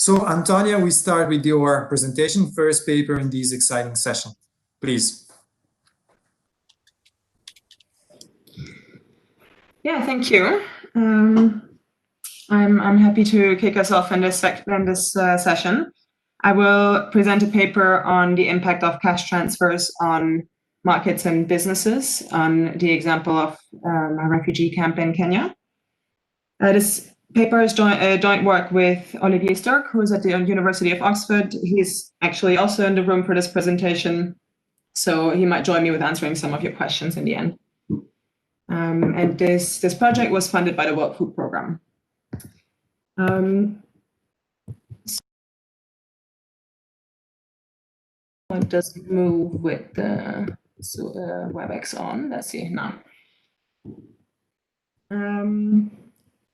So, Antonia, we start with your presentation, first paper in this exciting session. Please. Yeah, thank you. I'm happy to kick us off in this session. I will present a paper on the impact of cash transfers on markets and businesses, on the example of a refugee camp in Kenya. This paper is joint work with Olivier Sterck, who is at the University of Oxford. He's actually also in the room for this presentation, so he might join me with answering some of your questions in the end. And this project was funded by the World Food Programme. It doesn't move with the WebEx on. Let's see now.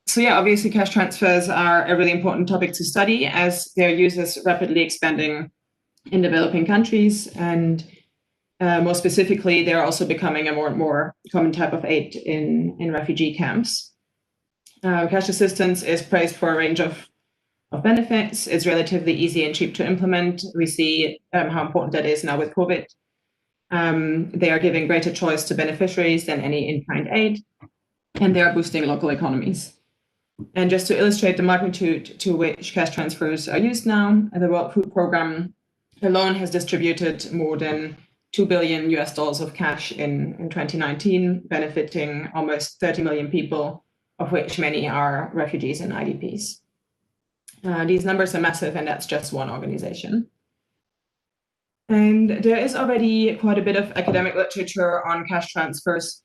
So yeah, obviously cash transfers are a really important topic to study as their use is rapidly expanding in developing countries, and more specifically, they're also becoming a more and more common type of aid in refugee camps. Cash assistance is praised for a range of benefits. It's relatively easy and cheap to implement. We see how important that is now with COVID. They are giving greater choice to beneficiaries than any in-kind aid, and they are boosting local economies. And just to illustrate the magnitude to which cash transfers are used now, the World Food Programme alone has distributed more than $2 billion of cash in 2019, benefiting almost 30 million people, of which many are refugees and IDPs. These numbers are massive, and that's just one organization. And there is already quite a bit of academic literature on cash transfers,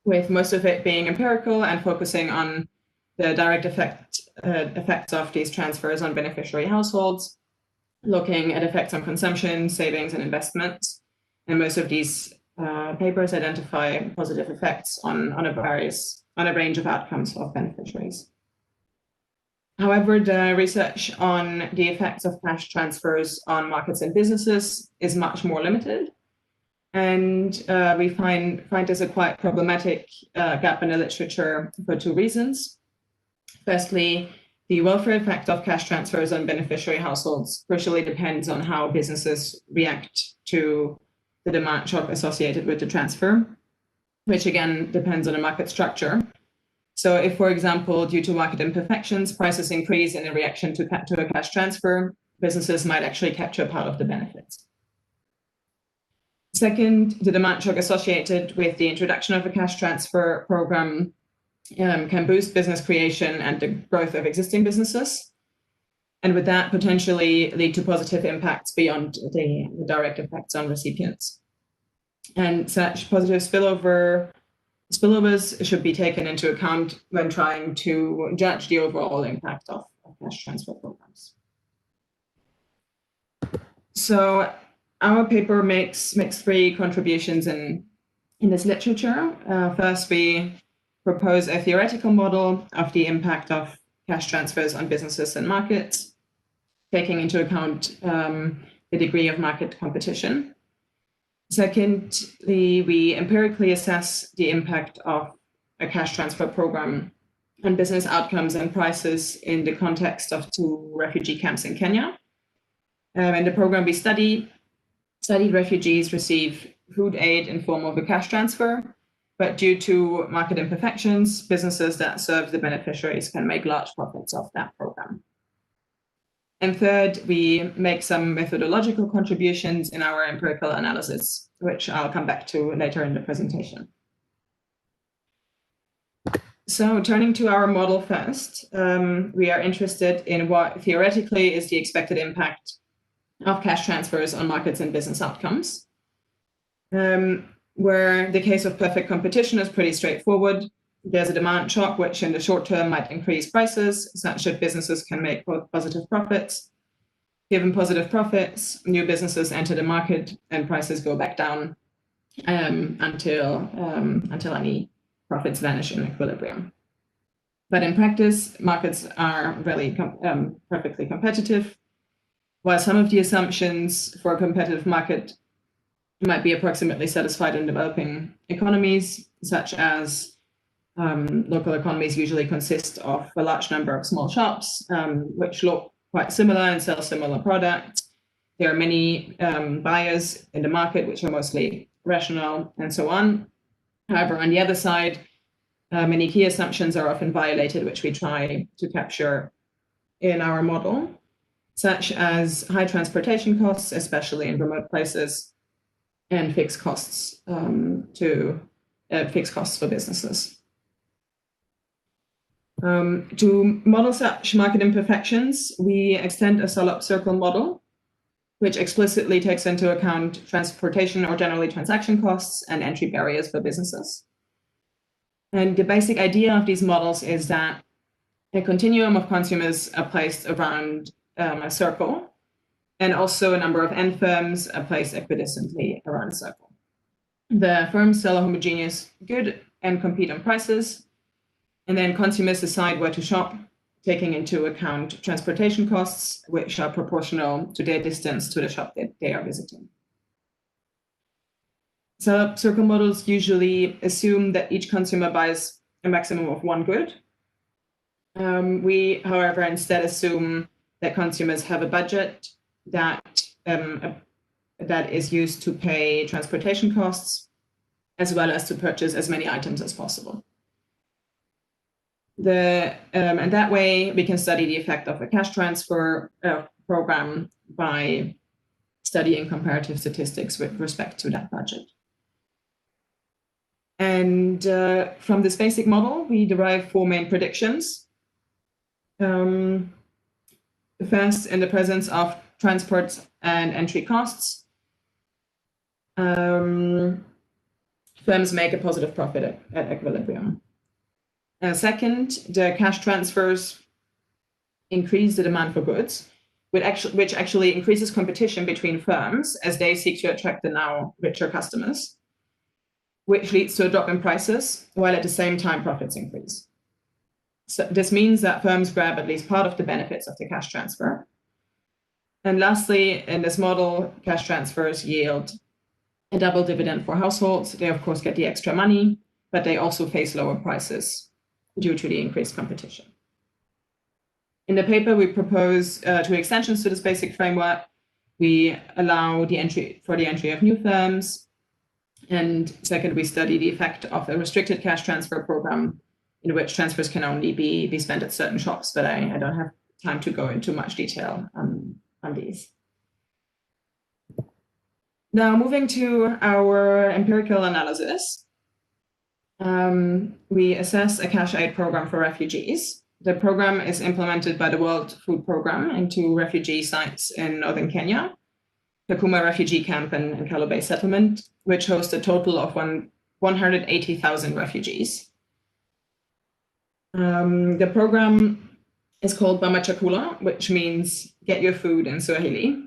with most of it being empirical and focusing on the direct effects of these transfers on beneficiary households, looking at effects on consumption, savings, and investments. And most of these papers identify positive effects on a range of outcomes of beneficiaries. However, the research on the effects of cash transfers on markets and businesses is much more limited. And we find this a quite problematic gap in the literature for two reasons. Firstly, the welfare effect of cash transfers on beneficiary households crucially depends on how businesses react to the demand shock associated with the transfer, which again depends on the market structure. So if, for example, due to market imperfections, prices increase in a reaction to a cash transfer, businesses might actually capture part of the benefits. Second, the demand shock associated with the introduction of a cash transfer program can boost business creation and the growth of existing businesses, and with that potentially lead to positive impacts beyond the direct effects on recipients. And such positive spillovers should be taken into account when trying to judge the overall impact of cash transfer programs. So our paper makes three contributions in this literature. First, we propose a theoretical model of the impact of cash transfers on businesses and markets, taking into account the degree of market competition. Secondly, we empirically assess the impact of a cash transfer program on business outcomes and prices in the context of two refugee camps in Kenya. In the program we studied refugees receive food aid in form of a cash transfer, but due to market imperfections, businesses that serve the beneficiaries can make large profits off that program. And third, we make some methodological contributions in our empirical analysis, which I'll come back to later in the presentation. So turning to our model first, we are interested in what theoretically is the expected impact of cash transfers on markets and business outcomes. Where the case of perfect competition is pretty straightforward. There's a demand shock, which in the short term might increase prices, such that businesses can make positive profits. Given positive profits, new businesses enter the market and prices go back down until any profits vanish in equilibrium. But in practice, markets are really perfectly competitive. While some of the assumptions for a competitive market might be approximately satisfied in developing economies, such as local economies usually consist of a large number of small shops, which look quite similar and sell similar products. There are many buyers in the market, which are mostly rational and so on. However, on the other side, many key assumptions are often violated, which we try to capture in our model, such as high transportation costs, especially in remote places, and fixed costs for businesses. To model such market imperfections, we extend a Salop circle model, which explicitly takes into account transportation or generally transaction costs and entry barriers for businesses. And the basic idea of these models is that a continuum of consumers are placed around a circle, and also a number of end firms are placed equidistantly around a circle. The firms sell a homogeneous good and compete on prices, and then consumers decide where to shop, taking into account transportation costs, which are proportional to their distance to the shop that they are visiting. So circle models usually assume that each consumer buys a maximum of one good. We, however, instead assume that consumers have a budget that is used to pay transportation costs, as well as to purchase as many items as possible. And that way, we can study the effect of a cash transfer program by studying comparative statistics with respect to that budget. And from this basic model, we derive four main predictions. First, in the presence of transport and entry costs, firms make a positive profit at equilibrium. Second, the cash transfers increase the demand for goods, which actually increases competition between firms as they seek to attract the now richer customers, which leads to a drop in prices, while at the same time profits increase. So this means that firms grab at least part of the benefits of the cash transfer. And lastly, in this model, cash transfers yield a double dividend for households. They, of course, get the extra money, but they also face lower prices due to the increased competition. In the paper, we propose two extensions to this basic framework. We allow the entry of new firms. And second, we study the effect of a restricted cash transfer program in which transfers can only be spent at certain shops, but I don't have time to go into much detail on these. Now, moving to our empirical analysis. We assess a cash aid program for refugees. The program is implemented by the World Food Programme into refugee sites in northern Kenya, Kakuma refugee camp and Kalo Bay settlement, which host a total of 180,000 refugees. The program is called Bama Chakula, which means get your food in Swahili.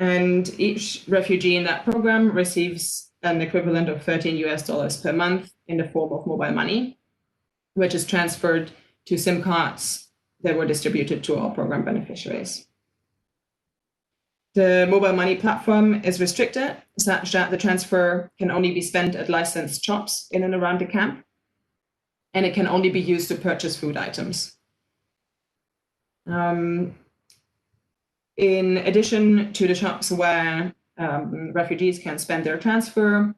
And each refugee in that program receives an equivalent of $13 per month in the form of mobile money, which is transferred to SIM cards that were distributed to all program beneficiaries. The mobile money platform is restricted, such that the transfer can only be spent at licensed shops in and around the camp, and it can only be used to purchase food items. In addition to the shops where refugees can spend their transfer,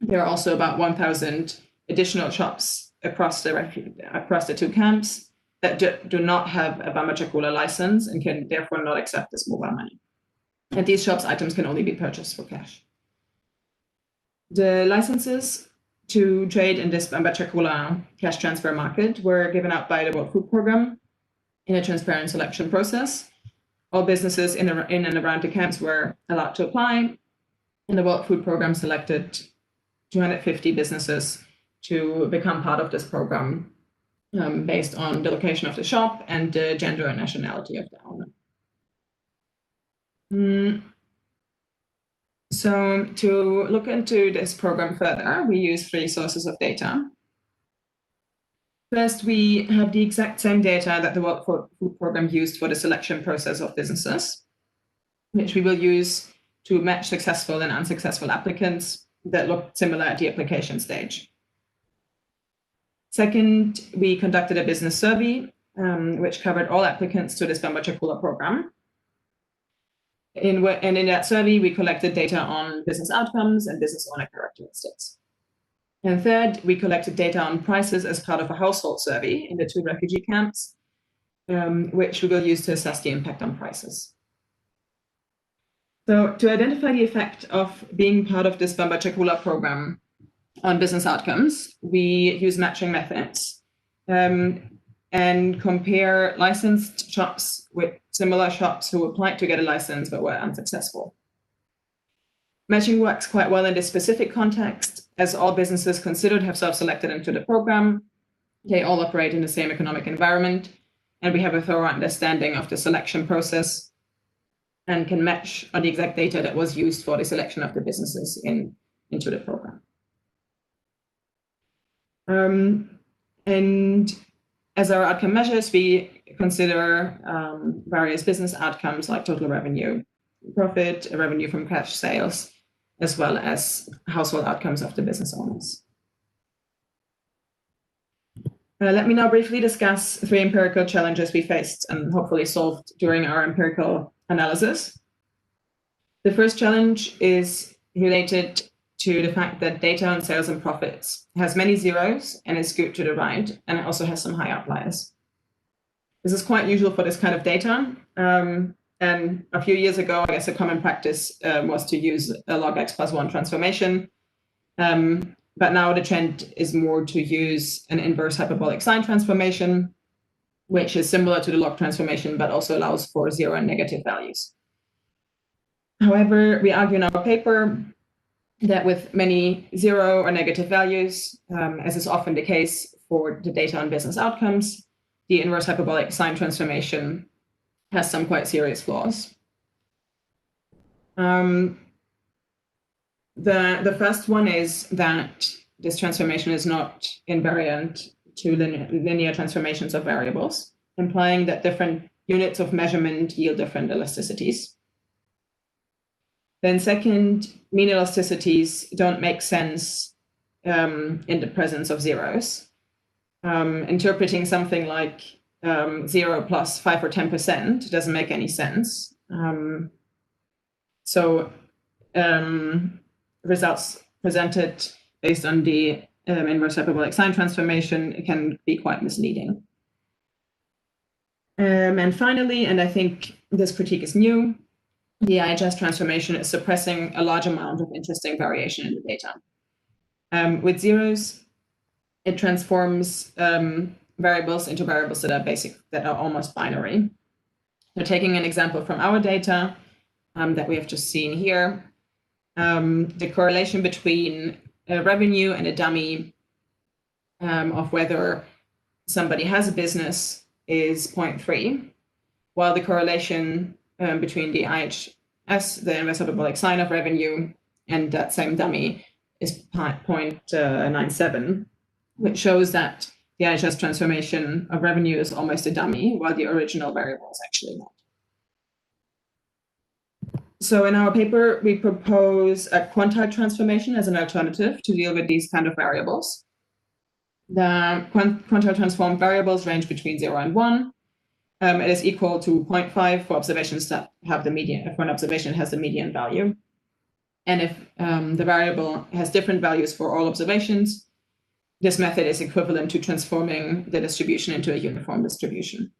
there are also about 1,000 additional shops across the two camps that do not have a Bama Chakula license and can therefore not accept this mobile money. And these shops' items can only be purchased for cash. The licenses to trade in this Bama Chakula cash transfer market were given out by the World Food Programme in a transparent selection process. All businesses in and around the camps were allowed to apply, and the World Food Programme selected 250 businesses to become part of this program based on the location of the shop and the gender and nationality of the owner. So to look into this program further, we use three sources of data. First, we have the exact same data that the World Food Programme used for the selection process of businesses, which we will use to match successful and unsuccessful applicants that look similar at the application stage. Second, we conducted a business survey which covered all applicants to this Bambacha-Kula program. In that survey, we collected data on business outcomes and business owner characteristics. And third, we collected data on prices as part of a household survey in the 2 refugee camps, which we will use to assess the impact on prices. So to identify the effect of being part of this Bambacha-Kula program on business outcomes, we use matching methods and compare licensed shops with similar shops who applied to get a license but were unsuccessful. Matching works quite well in this specific context, as all businesses considered have self-selected into the program. They all operate in the same economic environment, and we have a thorough understanding of the selection process and can match on the exact data that was used for the selection of the businesses into the program. And as our outcome measures, we consider various business outcomes like total revenue, profit, revenue from cash sales, as well as household outcomes of the business owners. Let me now briefly discuss 3 empirical challenges we faced and hopefully solved during our empirical analysis. The first challenge is related to the fact that data on sales and profits has many zeros and is skewed to the right, and it also has some high outliers. This is quite usual for this kind of data. And a few years ago, I guess a common practice was to use a log x plus 1 transformation. But now the trend is more to use an inverse hyperbolic sine transformation, which is similar to the log transformation, but also allows for 0 and negative values. However, we argue in our paper that with many 0 or negative values, as is often the case for the data on business outcomes, the inverse hyperbolic sine transformation has some quite serious flaws. The first one is that this transformation is not invariant to linear transformations of variables, implying that different units of measurement yield different elasticities. Then second, mean elasticities don't make sense in the presence of zeros. Interpreting something like 0 plus 5 or 10% doesn't make any sense. Results presented based on the inverse hyperbolic sine transformation can be quite misleading. And finally, and I think this critique is new, the IHS transformation is suppressing a large amount of interesting variation in the data. With zeros, it transforms variables into variables that are almost binary. So taking an example from our data that we have just seen here, the correlation between a revenue and a dummy of whether somebody has a business is 0.3, while the correlation between the IHS, the inverse hyperbolic sine of revenue, and that same dummy is 0.97, which shows that the IHS transformation of revenue is almost a dummy, while the original variable is actually not. So in our paper, we propose a quantile transformation as an alternative to deal with these kind of variables. The quantile transformed variables range between 0 and 1. It is equal to 0.5 for observations that have the median, if one observation has the median value. And if the variable has different values for all observations, this method is equivalent to transforming the distribution into a uniform distribution.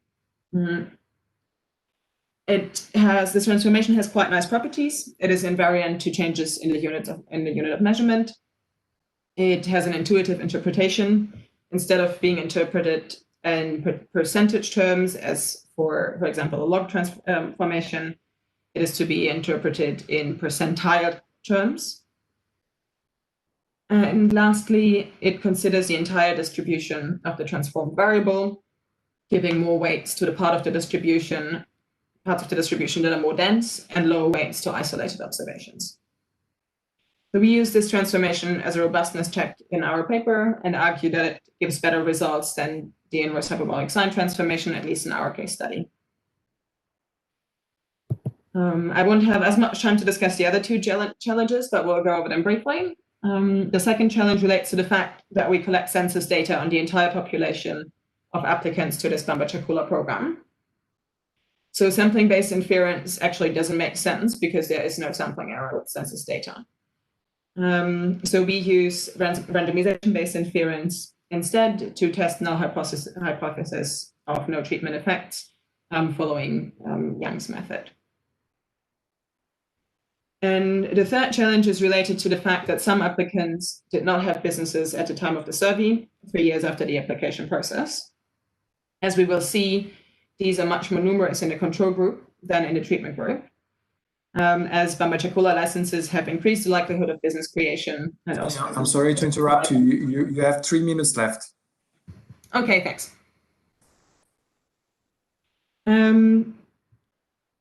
This transformation has quite nice properties. It is invariant to changes in the unit of measurement. It has an intuitive interpretation. Instead of being interpreted in percentage terms, as for example, a log transformation, it is to be interpreted in percentile terms. And lastly, it considers the entire distribution of the transformed variable, giving more weights to the parts of the distribution that are more dense, and lower weights to isolated observations. So we use this transformation as a robustness check in our paper and argue that it gives better results than the inverse hyperbolic sine transformation, at least in our case study. I won't have as much time to discuss the other 2 challenges, but we'll go over them briefly. The second challenge relates to the fact that we collect census data on the entire population of applicants to this Bamba-Chakula program. So sampling-based inference actually doesn't make sense because there is no sampling error with census data. So we use randomization-based inference instead to test null hypothesis of no treatment effects following Young's method. And the third challenge is related to the fact that some applicants did not have businesses at the time of the survey, 3 years after the application process. As we will see, these are much more numerous in the control group than in the treatment group, as Bamba-Chakula licenses have increased the likelihood of business creation. And also I'm sorry to interrupt you. You have 3 minutes left. Okay, thanks.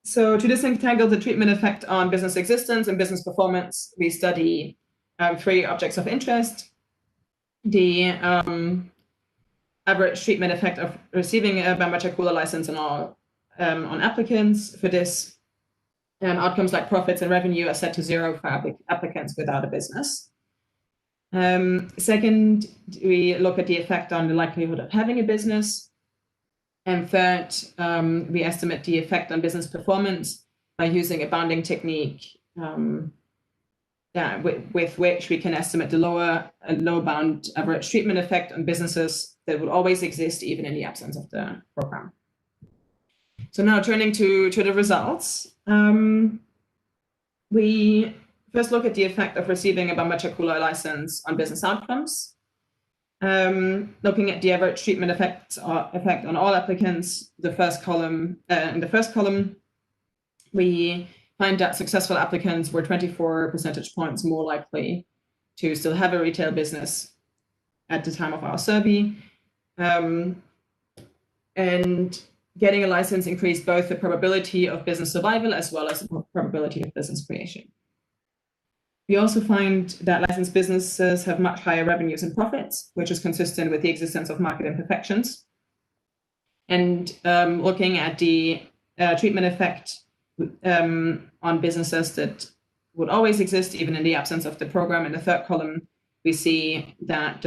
So to disentangle the treatment effect on business existence and business performance, we study 3 objects of interest: the average treatment effect of receiving a Bamba-Chakula license on applicants. For this, outcomes like profits and revenue are set to 0 for applicants without a business. Second, we look at the effect on the likelihood of having a business. And third, we estimate the effect on business performance by using a bounding technique with which we can estimate the low bound average treatment effect on businesses that would always exist even in the absence of the program. So now turning to the results, we first look at the effect of receiving a Bamba-Chakula license on business outcomes. Looking at the average treatment effect on all applicants, in the first column, we find that successful applicants were 24 percentage points more likely to still have a retail business at the time of our survey. And getting a license increased both the probability of business survival as well as the probability of business creation. We also find that licensed businesses have much higher revenues and profits, which is consistent with the existence of market imperfections. And looking at the treatment effect on businesses that would always exist even in the absence of the program, in the third column, we see that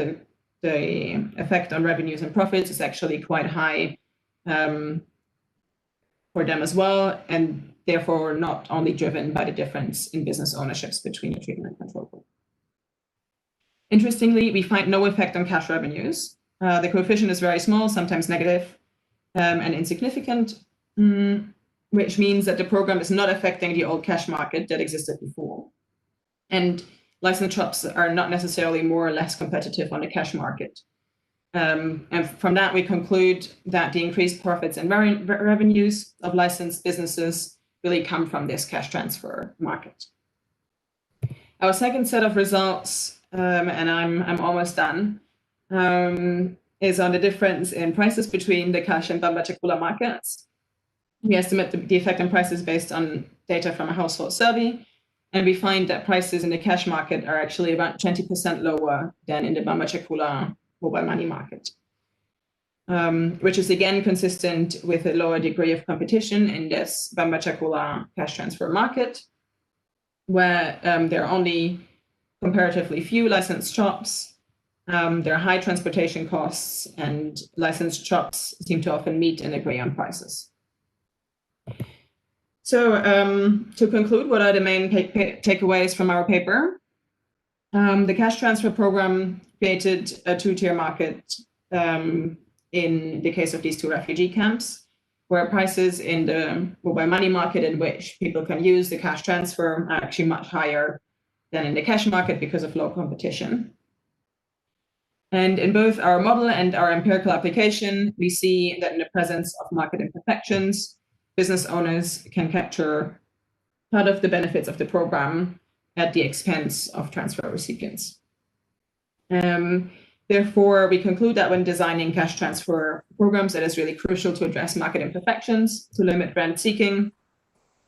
the effect on revenues and profits is actually quite high for them as well, and therefore not only driven by the difference in business ownerships between the treatment and control group. Interestingly, we find no effect on cash revenues. The coefficient is very small, sometimes negative, and insignificant, which means that the program is not affecting the old cash market that existed before. And licensed shops are not necessarily more or less competitive on the cash market. And from that, we conclude that the increased profits and revenues of licensed businesses really come from this cash transfer market. Our second set of results, and I'm almost done, is on the difference in prices between the cash and Bamba-Chakula markets. We estimate the effect on prices based on data from a household survey, and we find that prices in the cash market are actually about 20% lower than in the Bamba-Chakula mobile money market, which is again consistent with a lower degree of competition in this Bamba-Chakula cash transfer market, where there are only comparatively few licensed shops, there are high transportation costs, and licensed shops seem to often meet and agree on prices. So to conclude, what are the main takeaways from our paper? The cash transfer program created a two-tier market in the case of these 2 refugee camps, where prices in the mobile money market in which people can use the cash transfer are actually much higher than in the cash market because of low competition. And in both our model and our empirical application, we see that in the presence of market imperfections, business owners can capture part of the benefits of the program at the expense of transfer recipients. Therefore, we conclude that when designing cash transfer programs, it is really crucial to address market imperfections, to limit rent seeking,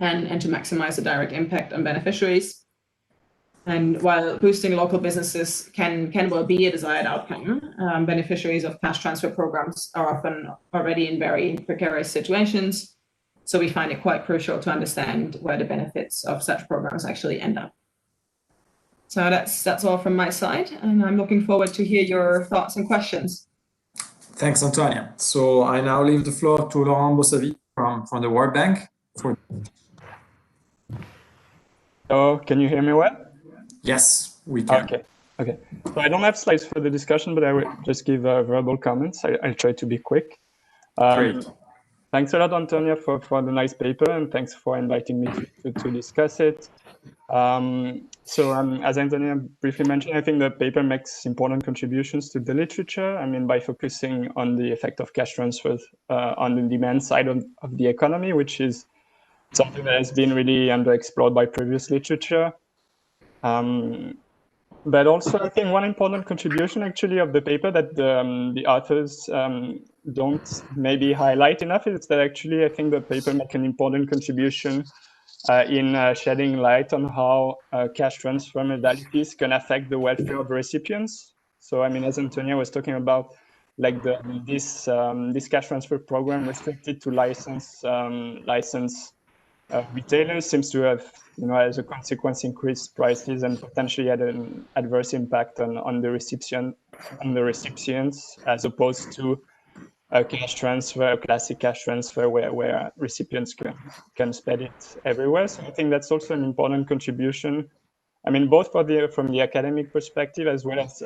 and to maximize the direct impact on beneficiaries. And while boosting local businesses can well be a desired outcome, beneficiaries of cash transfer programs are often already in very precarious situations. So we find it quite crucial to understand where the benefits of such programs actually end up. So that's all from my side, and I'm looking forward to hear your thoughts and questions. Thanks, Antonia. So I now leave the floor to Laurent Bossavi from the World Bank. Oh, can you hear me well? Yes, we can. Okay. So I don't have slides for the discussion, but I will just give verbal comments. I'll try to be quick. Great. Thanks a lot, Antonia, for the nice paper, and thanks for inviting me to discuss it. As Antonia briefly mentioned, I think the paper makes important contributions to the literature. I mean, by focusing on the effect of cash transfers on the demand side of the economy, which is something that has been really underexplored by previous literature. But also, I think one important contribution actually of the paper that the authors don't maybe highlight enough is that actually I think the paper makes an important contribution in shedding light on how cash transfer modalities can affect the welfare of recipients. So, I mean, as Antonia was talking about, like this cash transfer program restricted to licensed retailers seems to have, as a consequence, increased prices and potentially had an adverse impact on the recipients, as opposed to a cash transfer, a classic cash transfer, where recipients can spend it everywhere. So I think that's also an important contribution. I mean, both from the academic perspective as well as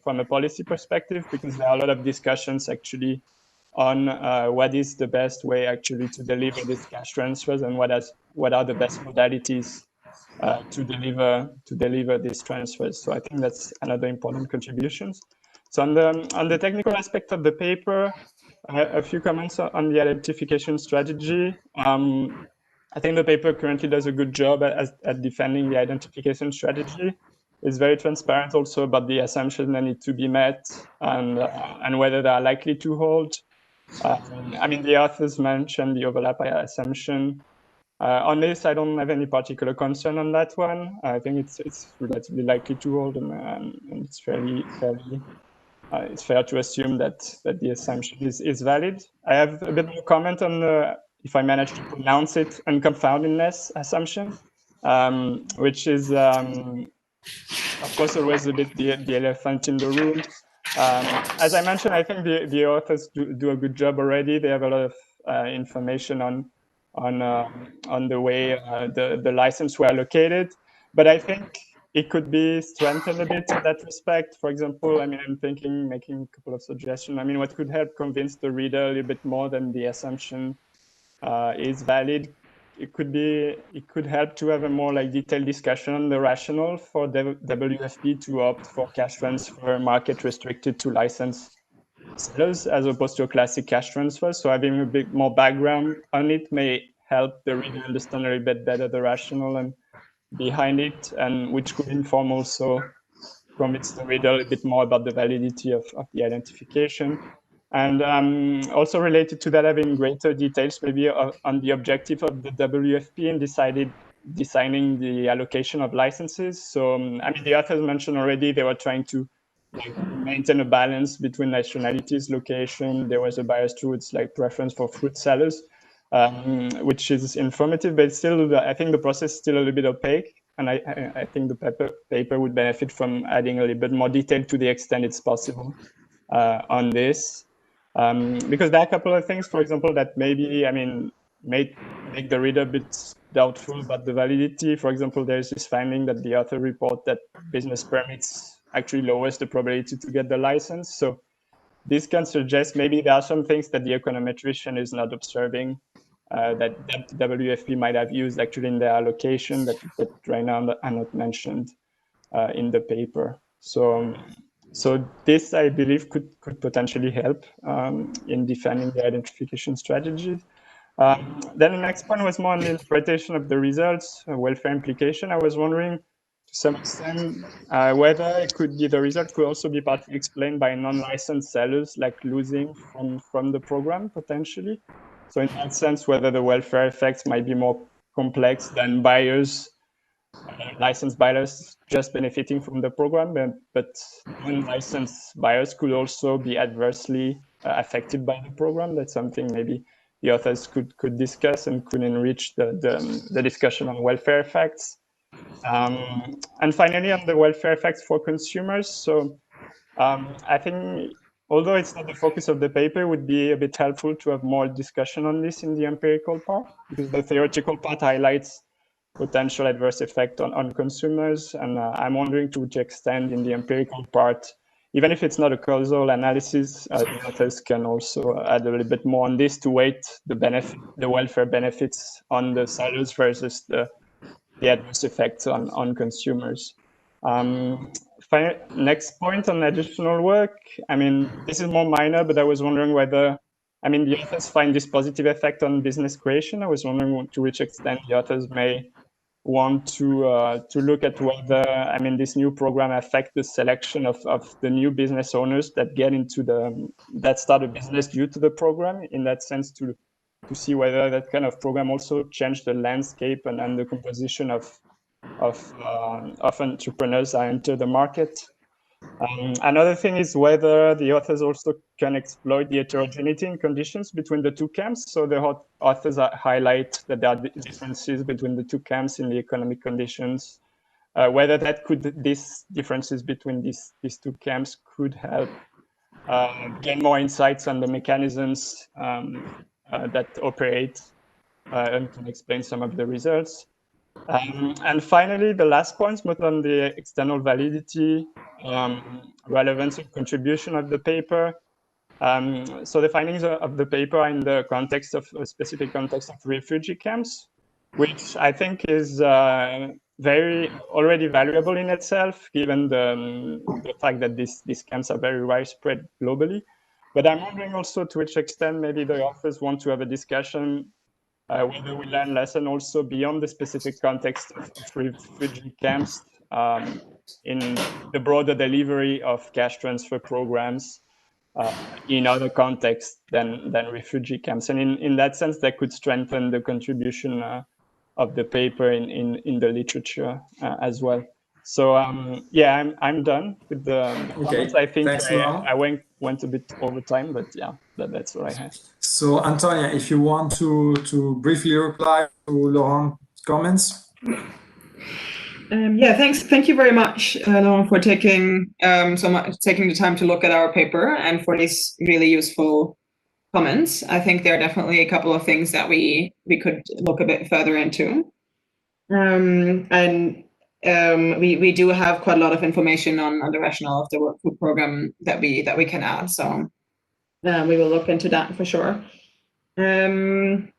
from a policy perspective, because there are a lot of discussions actually on what is the best way actually to deliver these cash transfers and what are the best modalities to deliver these transfers. So I think that's another important contribution. So on the technical aspect of the paper, a few comments on the identification strategy. I think the paper currently does a good job at defending the identification strategy. It's very transparent also about the assumptions that need to be met and whether they are likely to hold. I mean, the authors mentioned the overlap assumption. On this, I don't have any particular concern on that one. I think it's relatively likely to hold, and it's it's fair to assume that the assumption is valid. I have a bit more comment on if I manage to pronounce it, unconfoundedness assumption, which is, of course, always a bit the elephant in the room. As I mentioned, I think the authors do a good job already. They have a lot of information on the way the license were allocated, but I think it could be strengthened a bit in that respect. For example, I mean, I'm thinking, making a couple of suggestions. I mean, what could help convince the reader a little bit more than the assumption is valid. It could help to have a more detailed discussion on the rationale for WFP to opt for cash transfer market restricted to licensed sellers as opposed to a classic cash transfer. So having a bit more background on it may help the reader understand a little bit better the rationale and behind it, and which could inform also convince the reader a bit more about the validity of the identification. And also related to that, having greater details maybe on the objective of the WFP in designing the allocation of licenses. So, I mean, the authors mentioned already they were trying to maintain a balance between nationalities, location. There was a bias towards preference for fruit sellers, which is informative, but still, I think the process is still a little bit opaque. And I think the paper would benefit from adding a little bit more detail to the extent it's possible on this. Because there are a couple of things, for example, that maybe, I mean, may make the reader a bit doubtful about the validity. For example, there's this finding that the author report that business permits actually lowers the probability to get the license. So this can suggest maybe there are some things that the econometrician is not observing that WFP might have used actually in their allocation that right now are not mentioned in the paper. So this, I believe, could potentially help in defending the identification strategy. Then the next point was more on the interpretation of the results, welfare implication. I was wondering, to some extent, whether it could be the result could also be partly explained by non-licensed sellers losing from the program potentially. So in that sense, whether the welfare effects might be more complex than buyers, licensed buyers just benefiting from the program, but non-licensed buyers could also be adversely affected by the program. That's something maybe the authors could discuss and could enrich the discussion on welfare effects. And finally, on the welfare effects for consumers. So I think although it's not the focus of the paper, it would be a bit helpful to have more discussion on this in the empirical part, because the theoretical part highlights potential adverse effect on consumers. And I'm wondering to which extent in the empirical part, even if it's not a causal analysis, the authors can also add a little bit more on this to weight the welfare benefits on the sellers versus the adverse effects on consumers. Next point on additional work. I mean, this is more minor, but I was wondering whether, I mean, the authors find this positive effect on business creation. I was wondering to which extent the authors may want to look at whether, I mean, this new program affect the selection of the new business owners that get into that start a business due to the program. In that sense, to see whether that kind of program also changed the landscape and the composition of entrepreneurs that enter the market. Another thing is whether the authors also can exploit the heterogeneity in conditions between the two camps. So the authors highlight that there are differences between the two camps in the economic conditions. Whether these differences between these two camps could help gain more insights on the mechanisms that operate and can explain some of the results. And finally, the last point was on the external validity, relevance and contribution of the paper. So the findings of the paper are in the context of a specific context of refugee camps, which I think is already valuable in itself, given the fact that these camps are very widespread globally. But I'm wondering also to which extent maybe the authors want to have a discussion whether we learn lesson also beyond the specific context of refugee camps in the broader delivery of cash transfer programs in other contexts than refugee camps. And in that sense, that could strengthen the contribution of the paper in the literature as well. So yeah, I'm done with the comments. I think I went a bit over time, but yeah, that's what I have. So Antonia, if you want to briefly reply to Laurent's comments. Yeah, thank you very much, Laurent, for taking the time to look at our paper and for these really useful comments. I think there are definitely a couple of things that we could look a bit further into. We do have quite a lot of information on the rationale of the workbook program that we can add. So we will look into that for sure. I'm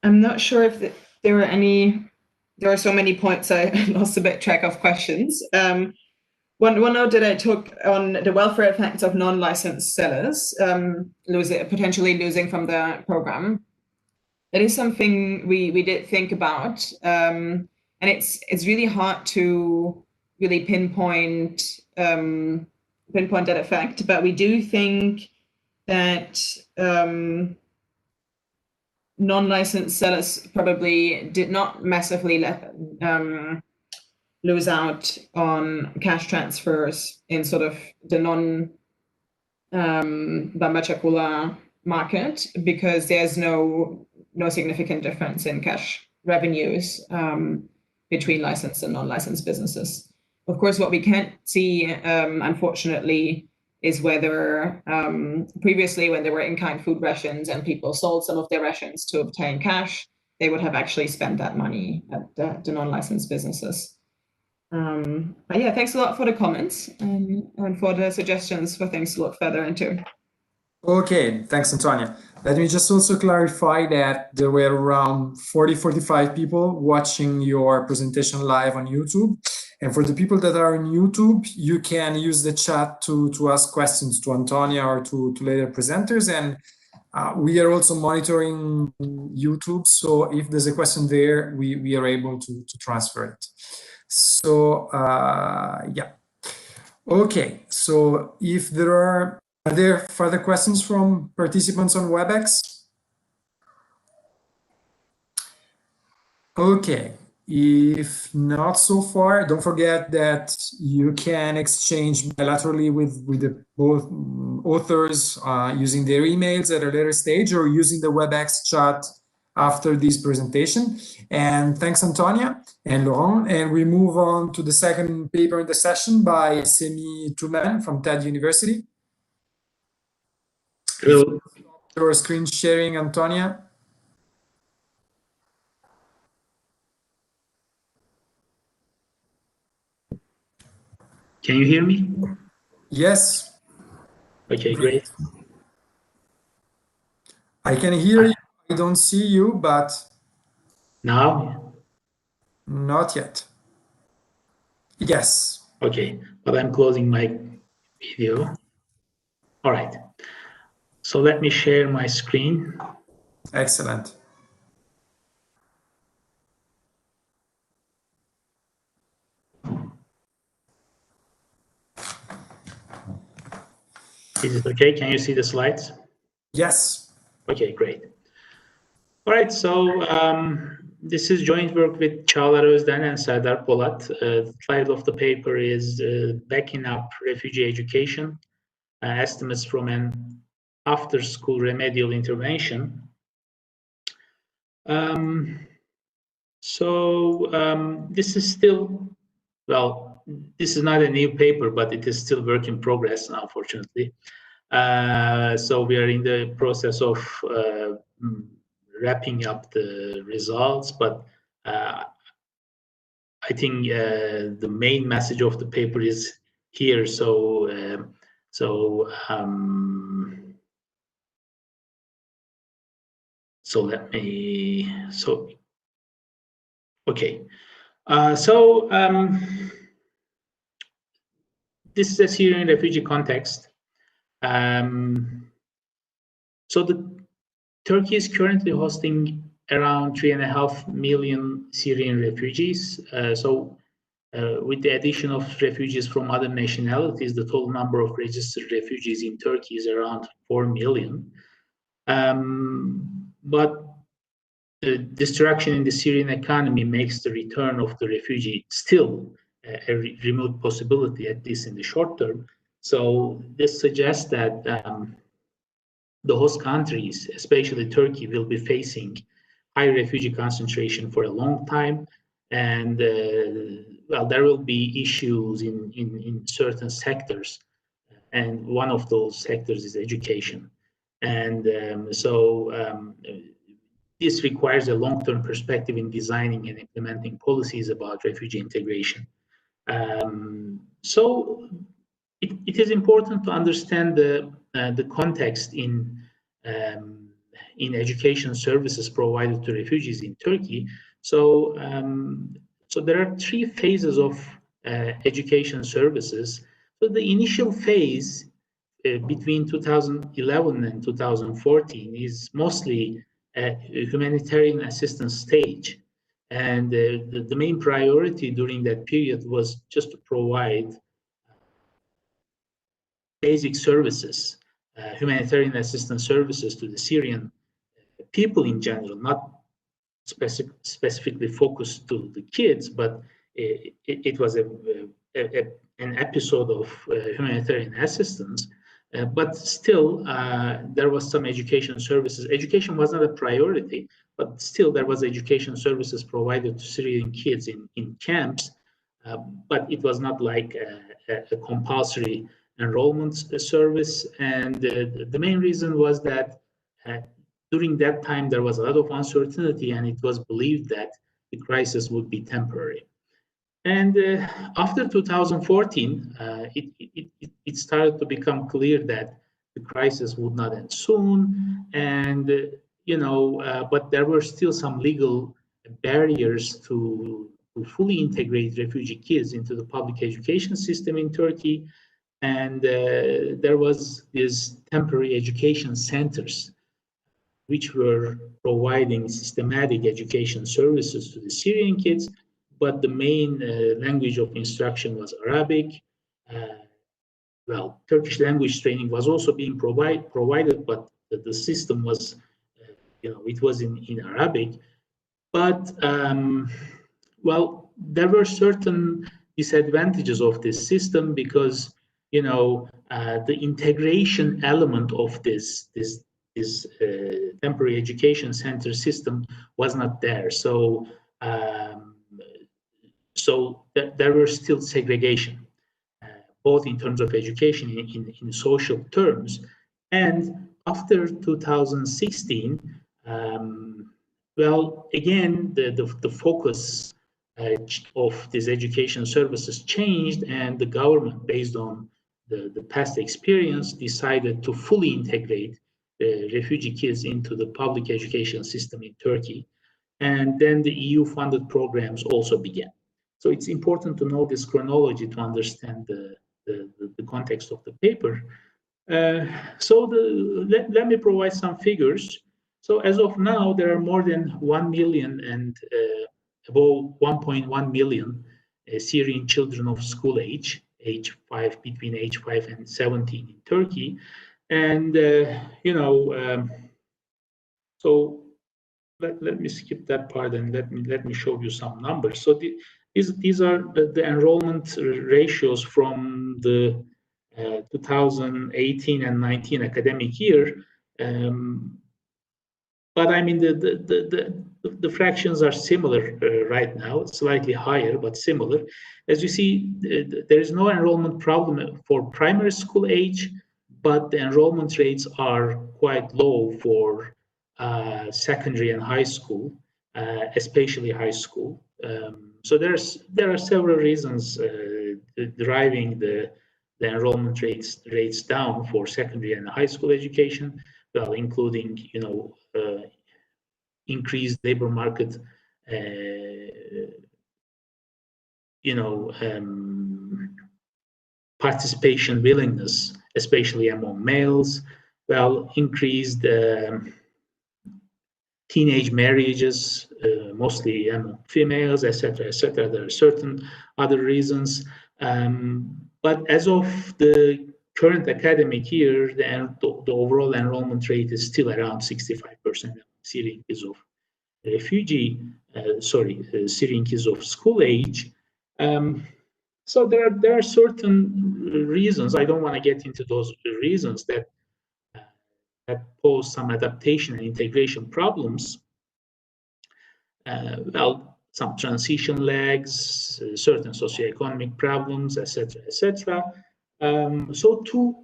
not sure if there are any. There are so many points I lost a bit track of questions. One note that I took on the welfare effects of non-licensed sellers potentially losing from the program. That is something we did think about, and it's really hard to really pinpoint that effect. But we do think that non-licensed sellers probably did not massively lose out on cash transfers in sort of the non-Bambachakula market, because there's no significant difference in cash revenues between licensed and non-licensed businesses. Of course, what we can't see, unfortunately, is whether previously, when there were in-kind food rations and people sold some of their rations to obtain cash, they would have actually spent that money at the non-licensed businesses. But yeah, thanks a lot for the comments and for the suggestions for things to look further into. Okay, thanks, Antonia. Let me just also clarify that there were around 40-45 people watching your presentation live on YouTube. And for the people that are on YouTube, you can use the chat to ask questions to Antonia or to later presenters. And we are also monitoring YouTube. So if there's a question there, we are able to transfer it. So yeah. Okay, so if are there further questions from participants on WebEx? Okay, if not so far, don't forget that you can exchange bilaterally with both authors using their emails at a later stage or using the WebEx chat after this presentation. And thanks, Antonia and Laurent. And we move on to the second paper in the session by Semi Touman from TED University. Hello. Your screen sharing, Antonia. Can you hear me? Yes. Okay, great. I can hear you. I don't see you, but Now? not yet. Yes. Okay, but I'm closing my video. All right. So let me share my screen. Excellent. Is it okay? Can you see the slides? Yes. Okay, great. All right, so this is joint work with Çağlar Özden and Serdar Polat. The title of the paper is Backing Up Refugee Education, Estimates from an After-School Remedial Intervention. This is still, well, this is not a new paper, but it is still work in progress, unfortunately. So we are in the process of wrapping up the results, but I think the main message of the paper is here. So let me, okay. This is a Syrian refugee context. Turkey is currently hosting around 3.5 million Syrian refugees. With the addition of refugees from other nationalities, the total number of registered refugees in Turkey is around 4 million. But the destruction in the Syrian economy makes the return of the refugee still a remote possibility, at least in the short term. So this suggests that the host countries, especially Turkey, will be facing high refugee concentration for a long time. And well, there will be issues in certain sectors. And one of those sectors is education. And this requires a long-term perspective in designing and implementing policies about refugee integration. So it is important to understand the context in education services provided to refugees in Turkey. So there are three phases of education services. So the initial phase between 2011 and 2014 is mostly a humanitarian assistance stage. And the main priority during that period was just to provide basic services, humanitarian assistance services to the Syrian people in general, not specifically focused to the kids, but it was an episode of humanitarian assistance. But still, there was some education services. Education was not a priority, but still there was education services provided to Syrian kids in camps, but it was not like a compulsory enrollment service. And the main reason was that during that time, there was a lot of uncertainty, and it was believed that the crisis would be temporary. And after 2014, it started to become clear that the crisis would not end soon. And, but there were still some legal barriers to fully integrate refugee kids into the public education system in Turkey. And there was these temporary education centers which were providing systematic education services to the Syrian kids, but the main language of instruction was Arabic. Well, Turkish language training was also being provided, but the system was, it was in Arabic. But, well, there were certain disadvantages of this system because, the integration element of this temporary education center system was not there. So, there were still segregation, both in terms of education in social terms, and after 2016, well, again, the focus of these education services changed, and the government, based on the past experience, decided to fully integrate the refugee kids into the public education system in Turkey. And then the EU-funded programs also began. So it's important to know this chronology to understand the context of the paper. Let me provide some figures. So as of now, there are more than 1 million and about 1.1 million Syrian children of school age 5, between age 5 and 17 in Turkey. And, so let me skip that part and let me show you some numbers. So these are the enrollment ratios from the 2018 and 19 academic year. But I mean, the fractions are similar right now, slightly higher, but similar. As you see, there is no enrollment problem for primary school age, but the enrollment rates are quite low for secondary and high school, especially high school. So there are several reasons driving the enrollment rates down for secondary and high school education, well, including increased labor market, participation willingness, especially among males, well, increased teenage marriages, mostly among females, etc., etc. There are certain other reasons. But as of the current academic year, the overall enrollment rate is still around 65% Syrian kids of Syrian kids of school age. So there are certain reasons. I don't want to get into those reasons that pose some adaptation and integration problems. Well, some transition lags, certain socioeconomic problems, etc., etc. So to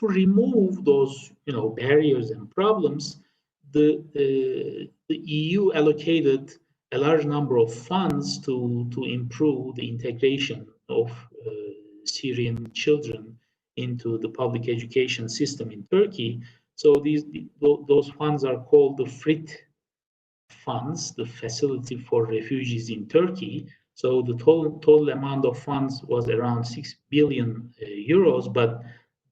remove those barriers and problems, the EU allocated a large number of funds to improve the integration of Syrian children into the public education system in Turkey. So those funds are called the FRIT funds, the Facility for Refugees in Turkey. So the total amount of funds was around 6 billion euros, but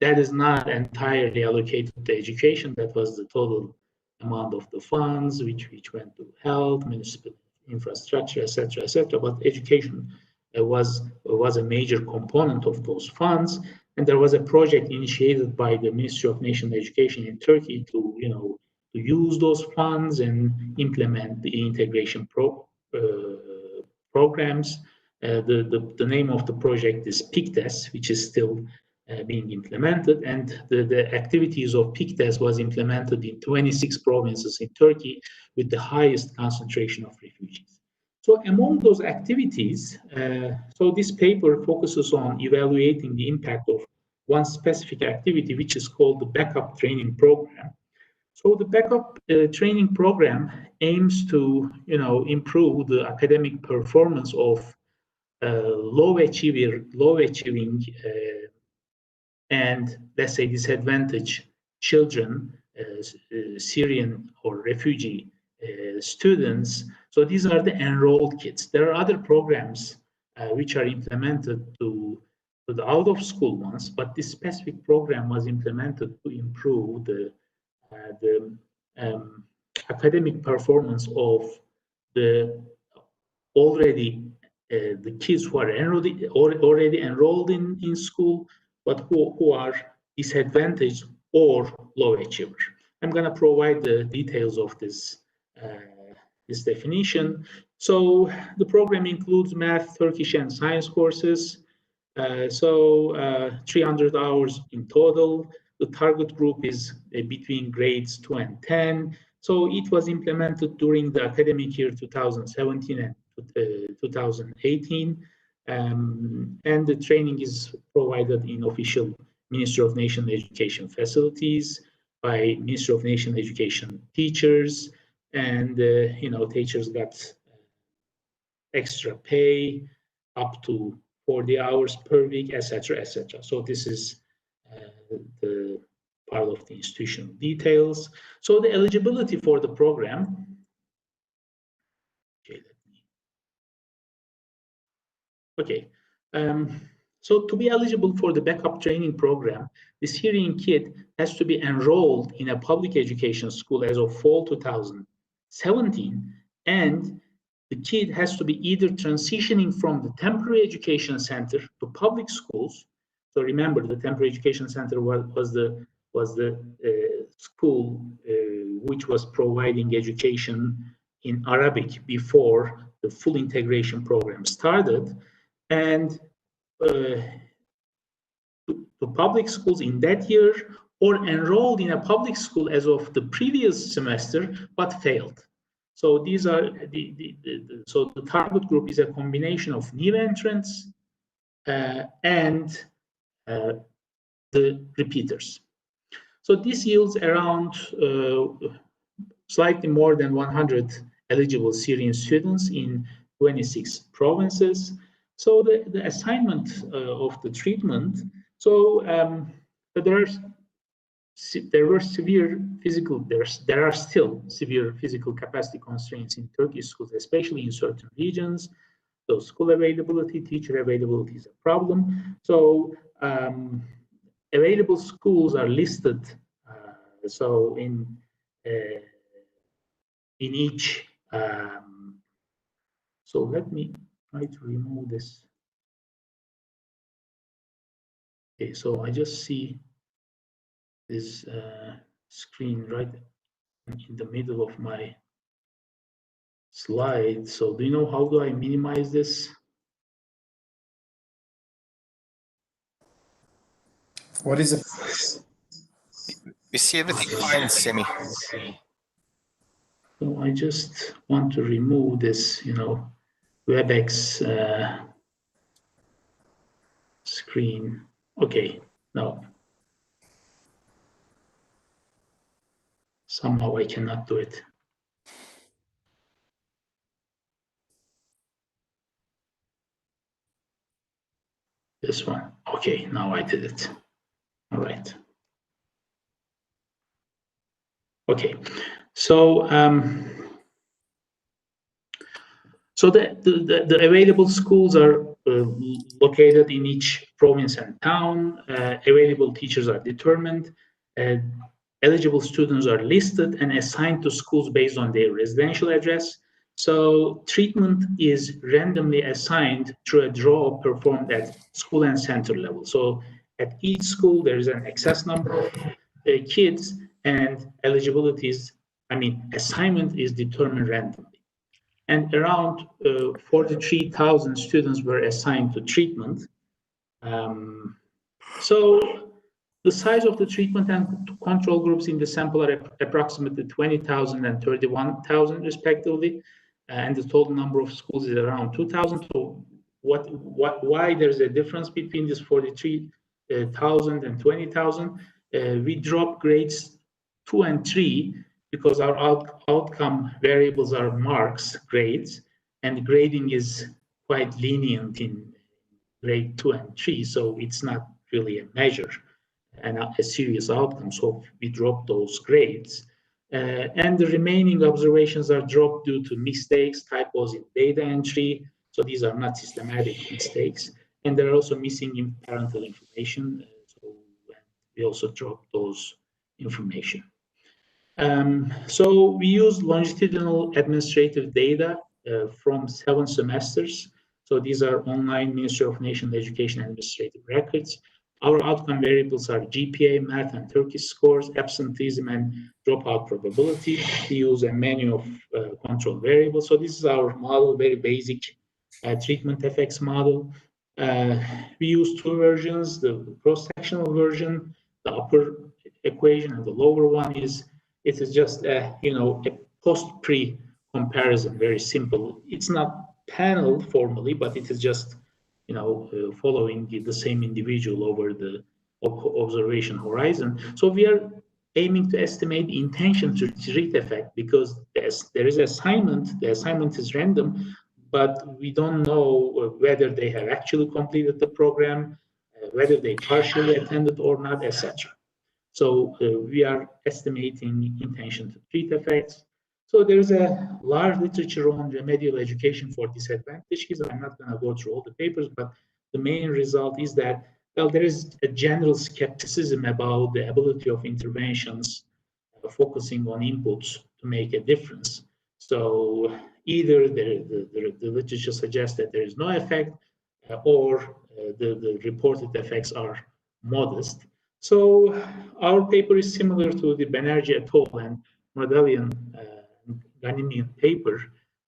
that is not entirely allocated to education. That was the total amount of the funds which went to health, municipal infrastructure, etc., etc. But education was a major component of those funds, and there was a project initiated by the Ministry of National Education in Turkey to use those funds and implement the integration programs. The name of the project is PICTES, which is still being implemented, and the activities of PICTES was implemented in 26 provinces in Turkey with the highest concentration of refugees. So among those activities, so this paper focuses on evaluating the impact of one specific activity, which is called the backup training program. So the backup training program aims to, improve the academic performance of low achieving and, let's say, disadvantaged children, Syrian or refugee students. So these are the enrolled kids. There are other programs which are implemented to the out-of-school ones, but this specific program was implemented to improve the academic performance of the kids who are already enrolled in school, but who are disadvantaged or low achiever. I'm going to provide the details of this definition. So the program includes math, Turkish, and science courses. 300 hours in total. The target group is between grades 2 and 10. So it was implemented during the academic year 2017 and 2018. And the training is provided in official Ministry of National Education facilities. by Ministry of National Education teachers, and teachers got extra pay up to 40 hours per week, etc., etc. So this is the part of the institutional details. So the eligibility for the program. Okay. So to be eligible for the backup training program, the Syrian kid has to be enrolled in a public education school as of fall 2017, and the kid has to be either transitioning from the temporary education center to public schools. So remember, the temporary education center was the school which was providing education in Arabic before the full integration program started, and to public schools in that year, or enrolled in a public school as of the previous semester but failed. So these are so the target group is a combination of new entrants and the repeaters. So this yields around slightly more than 100 eligible Syrian students in 26 provinces. So the assignment of the treatment, so there are still severe physical capacity constraints in Turkish schools, especially in certain regions. So school availability, teacher availability is a problem. So available schools are listed. So in each. So let me try to remove this. Okay, so I just see this screen right in the middle of my slide. So do you know how do I minimize this? What is it? We see everything fine, Semi. So I just want to remove this, WebEx screen. Okay, no. Somehow I cannot do it. This one. Okay, now I did it. All right. Okay, so so the available schools are located in each province and town. Available teachers are determined. Eligible students are listed and assigned to schools based on their residential address. So treatment is randomly assigned through a draw performed at school and center level. So at each school, there is an excess number of kids, and assignment is determined randomly. And around 43,000 students were assigned to treatment. So the size of the treatment and control groups in the sample are approximately 20,000 and 31,000 respectively, and the total number of schools is around 2,000. So why there's a difference between this 43,000 and 20,000? We drop grades 2 and 3 because our outcome variables are marks, grades, and grading is quite lenient in grade 2 and 3, so it's not really a measure and a serious outcome. So we drop those grades. And the remaining observations are dropped due to mistakes, typos in data entry. So these are not systematic mistakes. And they're also missing parental information. So we also drop those information. So we use longitudinal administrative data from 7 semesters. So these are online Ministry of National Education administrative records. Our outcome variables are GPA, math and Turkish scores, absenteeism and dropout probability. We use a menu of control variables. So this is our model, very basic treatment effects model. We use 2 versions, the cross-sectional version, the upper equation, and the lower one is just a post-pre comparison, very simple. It's not paneled formally, but it is just following the same individual over the observation horizon. So we are aiming to estimate the intention to treat effect, because there is assignment. The assignment is random, but we don't know whether they have actually completed the program, whether they partially attended or not, etc. So we are estimating intention to treat effects. So there is a large literature on remedial education for disadvantages. I'm not going to go through all the papers, but the main result is that, well, there is a general skepticism about the ability of interventions focusing on inputs to make a difference. So either the literature suggests that there is no effect, or the reported effects are modest. So our paper is similar to the Banerjee et al. And Madalian Ghanimian paper,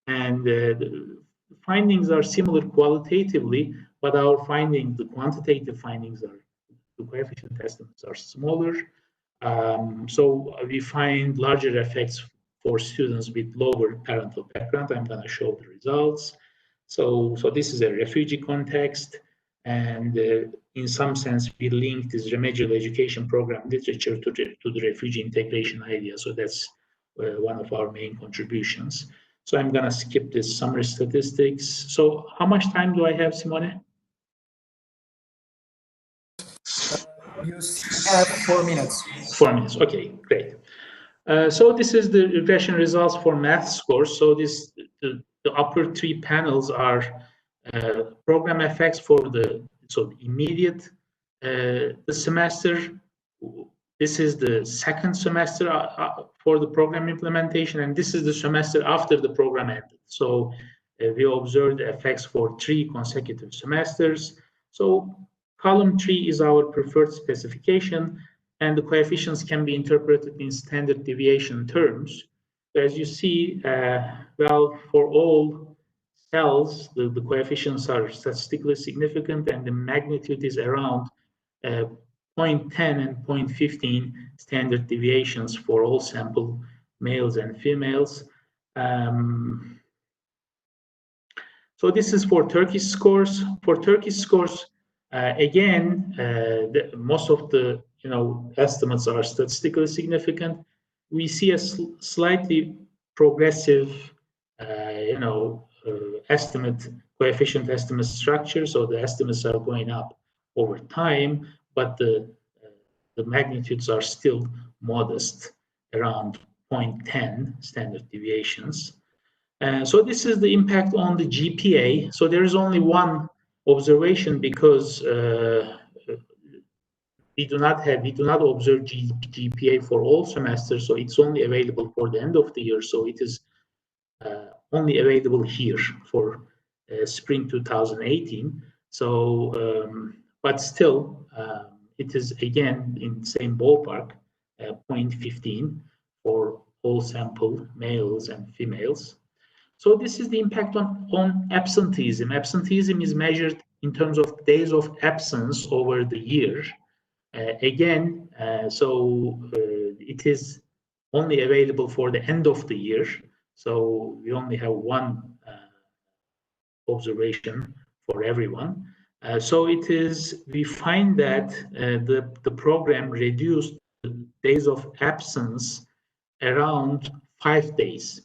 and the findings are similar qualitatively, but our findings, the quantitative findings, are the coefficient estimates are smaller. So we find larger effects for students with lower parental background. I'm going to show the results. So this is a refugee context, and in some sense, we link this remedial education program literature to the refugee integration idea. So that's one of our main contributions. So I'm going to skip this summary statistics. So how much time do I have, Simone? You have 4 minutes. 4 minutes. Okay, great. So this is the regression results for math scores. So the upper 3 panels are program effects for the immediate the semester. This is the second semester for the program implementation, and this is the semester after the program ended. So we observed the effects for 3 consecutive semesters. So column 3 is our preferred specification, and the coefficients can be interpreted in standard deviation terms. As you see, well, for all cells, the coefficients are statistically significant, and the magnitude is around 0.10 and 0.15 standard deviations for all sample males and females. So this is for Turkish scores. For Turkish scores, again, most of the estimates are statistically significant. We see a slightly progressive, coefficient estimate structure. So the estimates are going up over time, but the magnitudes are still modest, around 0.10 standard deviations. So this is the impact on the GPA. So there is only one observation, because we do not observe GPA for all semesters, so it's only available for the end of the year. So it is only available here for spring 2018. So, but still, it is again in the same ballpark, 0.15 for all sample males and females. So this is the impact on absenteeism. Absenteeism is measured in terms of days of absence over the year. It is only available for the end of the year. So we only have one observation for everyone. We find that the program reduced the days of absence around 5 days,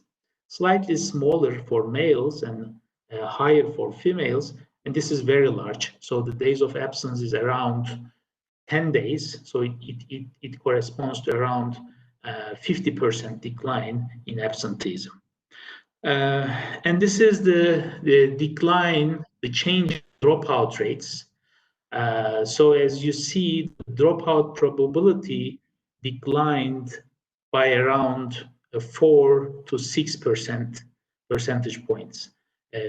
slightly smaller for males and higher for females, and this is very large. So the days of absence is around 10 days, so it corresponds to around 50% decline in absenteeism. And this is the decline, the change in dropout rates. So as you see, the dropout probability declined by around 4 to 6% percentage points,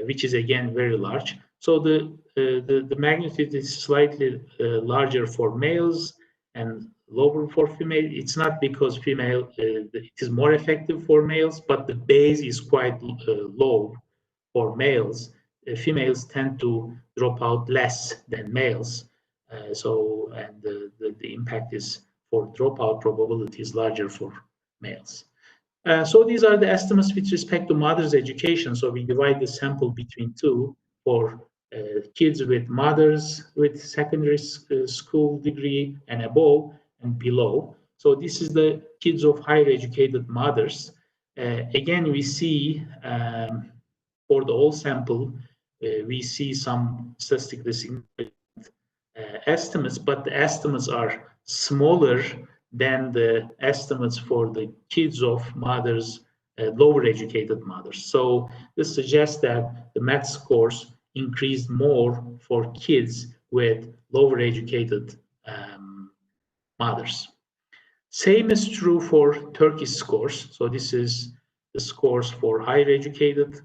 which is again very large. So the magnitude is slightly larger for males and lower for female. It's not because female it is more effective for males, but the base is quite low for males. Females tend to drop out less than males. And the impact is for dropout probability is larger for males. So these are the estimates with respect to mother's education. So we divide the sample between 2 for kids with mothers with secondary school degree and above and below. So this is the kids of higher educated mothers. Again, we see for the whole sample, we see some statistically significant estimates, but the estimates are smaller than the estimates for the kids of mothers, lower educated mothers. So this suggests that the math scores increased more for kids with lower educated mothers. Same is true for Turkish scores. So this is the scores for higher educated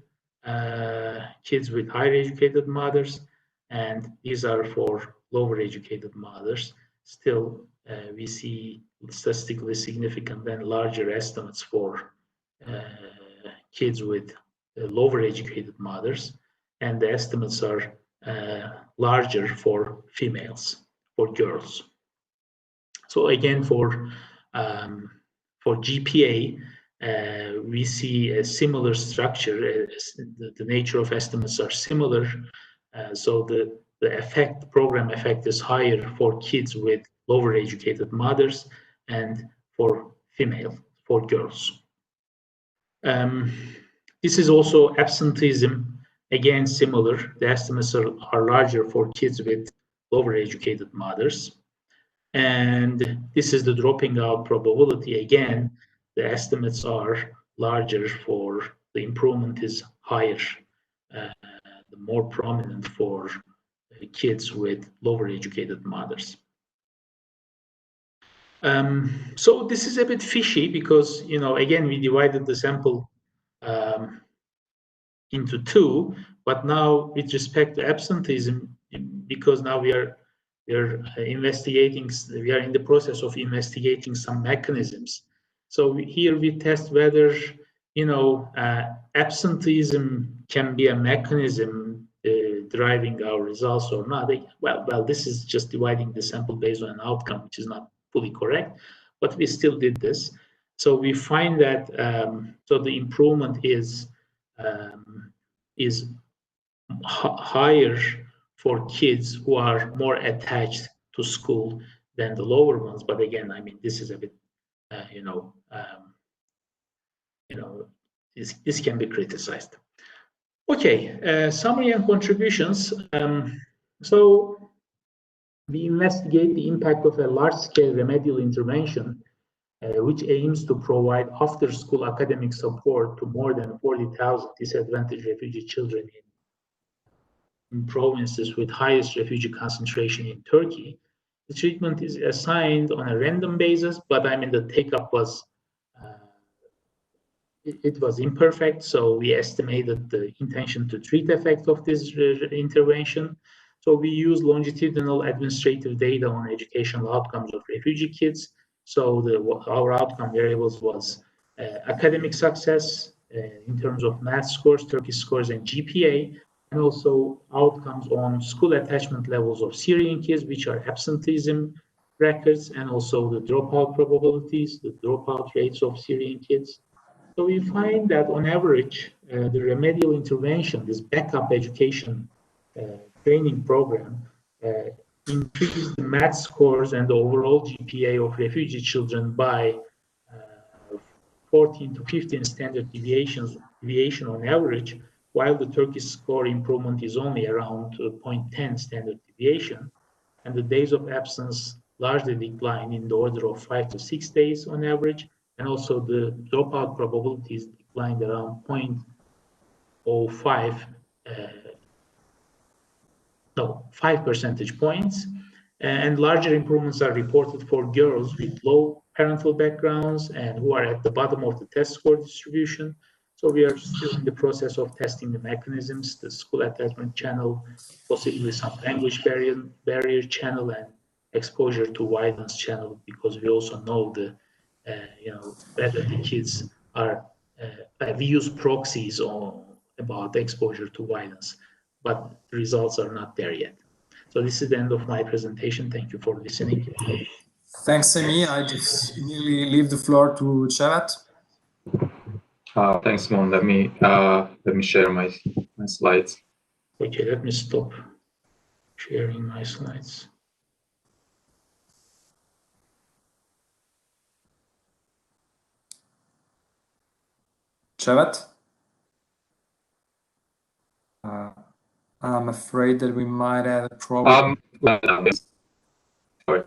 kids with higher educated mothers, and these are for lower educated mothers. Still, we see statistically significant and larger estimates for kids with lower educated mothers, and the estimates are larger for females, for girls. So again, for GPA, we see a similar structure. The nature of estimates are similar. So the program effect is higher for kids with lower educated mothers and for girls. This is also absenteeism. Again, similar. The estimates are larger for kids with lower educated mothers. And this is the dropping out probability. Again, the estimates are larger for the improvement is higher, the more prominent for kids with lower educated mothers. So this is a bit fishy because, again, we divided the sample into two, but now with respect to absenteeism, because now we are investigating, we are in the process of investigating some mechanisms. So here we test whether, absenteeism can be a mechanism driving our results or not. Well, this is just dividing the sample based on an outcome, which is not fully correct, but we still did this. So we find that, so the improvement is higher for kids who are more attached to school than the lower ones. But again, I mean, this is a bit, this can be criticized. Okay, summary and contributions. So we investigate the impact of a large-scale remedial intervention, which aims to provide after-school academic support to more than 40,000 disadvantaged refugee children in provinces with highest refugee concentration in Turkey. The treatment is assigned on a random basis, but I mean the take-up was it was imperfect, so we estimated the intention to treat effect of this intervention. So we use longitudinal administrative data on educational outcomes of refugee kids. So our outcome variables was academic success in terms of math scores, Turkish scores, and GPA, and also outcomes on school attachment levels of Syrian kids, which are absenteeism records, and also the dropout probabilities, the dropout rates of Syrian kids. So we find that on average, the remedial intervention, this backup education training program, increased the math scores and the overall GPA of refugee children by 14 to 15 standard deviation on average, while the Turkish score improvement is only around 0.10 standard deviation, and the days of absence largely decline in the order of 5 to 6 days on average, and also the dropout probabilities declined around 5 percentage points, and larger improvements are reported for girls with low parental backgrounds and who are at the bottom of the test score distribution. So we are still in the process of testing the mechanisms, the school attachment channel, possibly some language barrier channel, and exposure to violence channel, because we also know whether the kids are, we use proxies about exposure to violence, but the results are not there yet. So this is the end of my presentation. Thank you for listening. Thanks, Semi. I just immediately leave the floor to Cevat. Thanks, Mon. Let me share my slides. Okay, let me stop sharing my slides. Chevat? I'm afraid that we might have a problem. Sorry.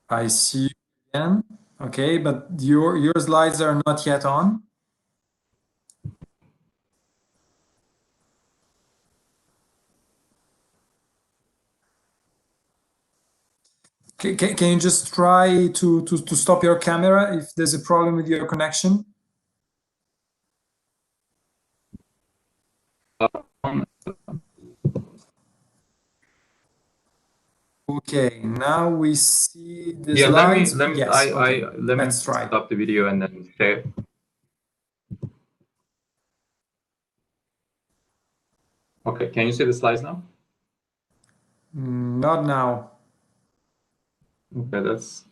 I see you again. Okay, but your slides are not yet on. Can you just try to stop your camera if there's a problem with your connection? Okay, now we see the slides. Let me yes, okay. let me Let's try. stop the video and then share. Okay, can you see the slides now? Not now. Okay, that's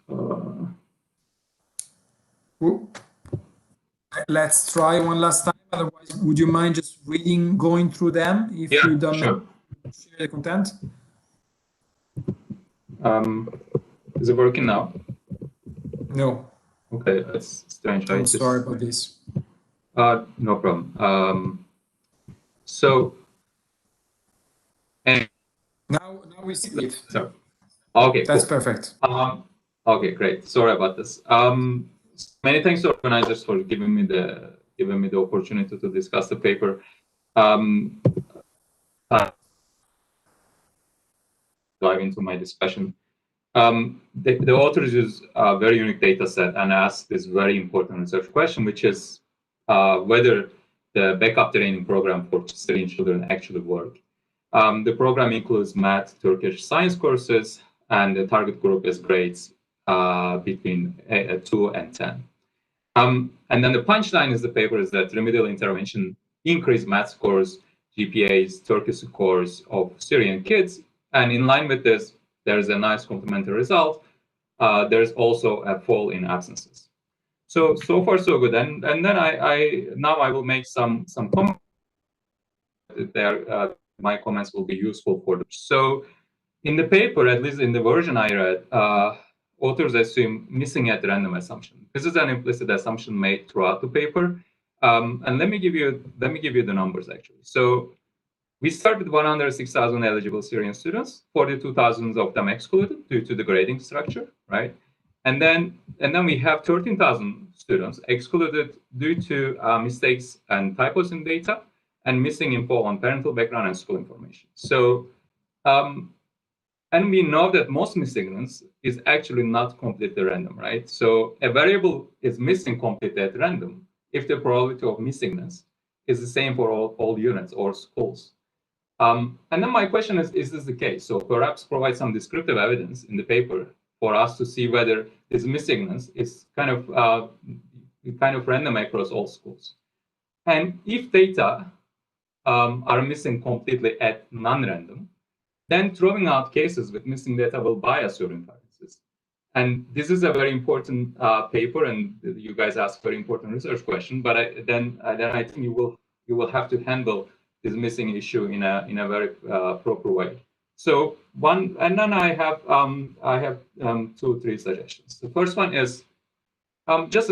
Let's try one last time. Otherwise, would you mind just reading, going through them if you don't sure. share the content? Is it working now? No. Okay, that's strange. I'm sorry about this. No problem. So, and Now we see it. so, okay, That's cool. perfect. Okay, great. Sorry about this. Many thanks to organizers for giving me the opportunity to discuss the paper. Dive into my discussion. The authors use a very unique data set and ask this very important research question, which is whether the backup training program for Syrian children actually worked. The program includes math, Turkish, science courses, and the target group is grades between 2 and 10. And then the punchline is the paper is that remedial intervention increased math scores, GPAs, Turkish scores of Syrian kids. And in line with this, there's a nice complementary result. There's also a fall in absences. So far so good. And then now I will make some comments. There, my comments will be useful for them. So in the paper, at least in the version I read, authors assume missing at random assumption. This is an implicit assumption made throughout the paper. And let me give you the numbers actually. So we start with 106,000 eligible Syrian students, 42,000 of them excluded due to the grading structure, right? And then we have 13,000 students excluded due to mistakes and typos in data and missing info on parental background and school information. So, and we know that most missignificance is actually not completely random, right? So a variable is missing completely at random if the probability of missingness is the same for all units or schools. And then my question is this the case? So perhaps provide some descriptive evidence in the paper for us to see whether this missingness is kind of random across all schools. And if data are missing completely at non-random, then throwing out cases with missing data will bias your inferences. And this is a very important paper, and you guys ask very important research question. But then I think you will have to handle this missing issue in a very proper way. So and then I have 2 or 3 suggestions. The first one is just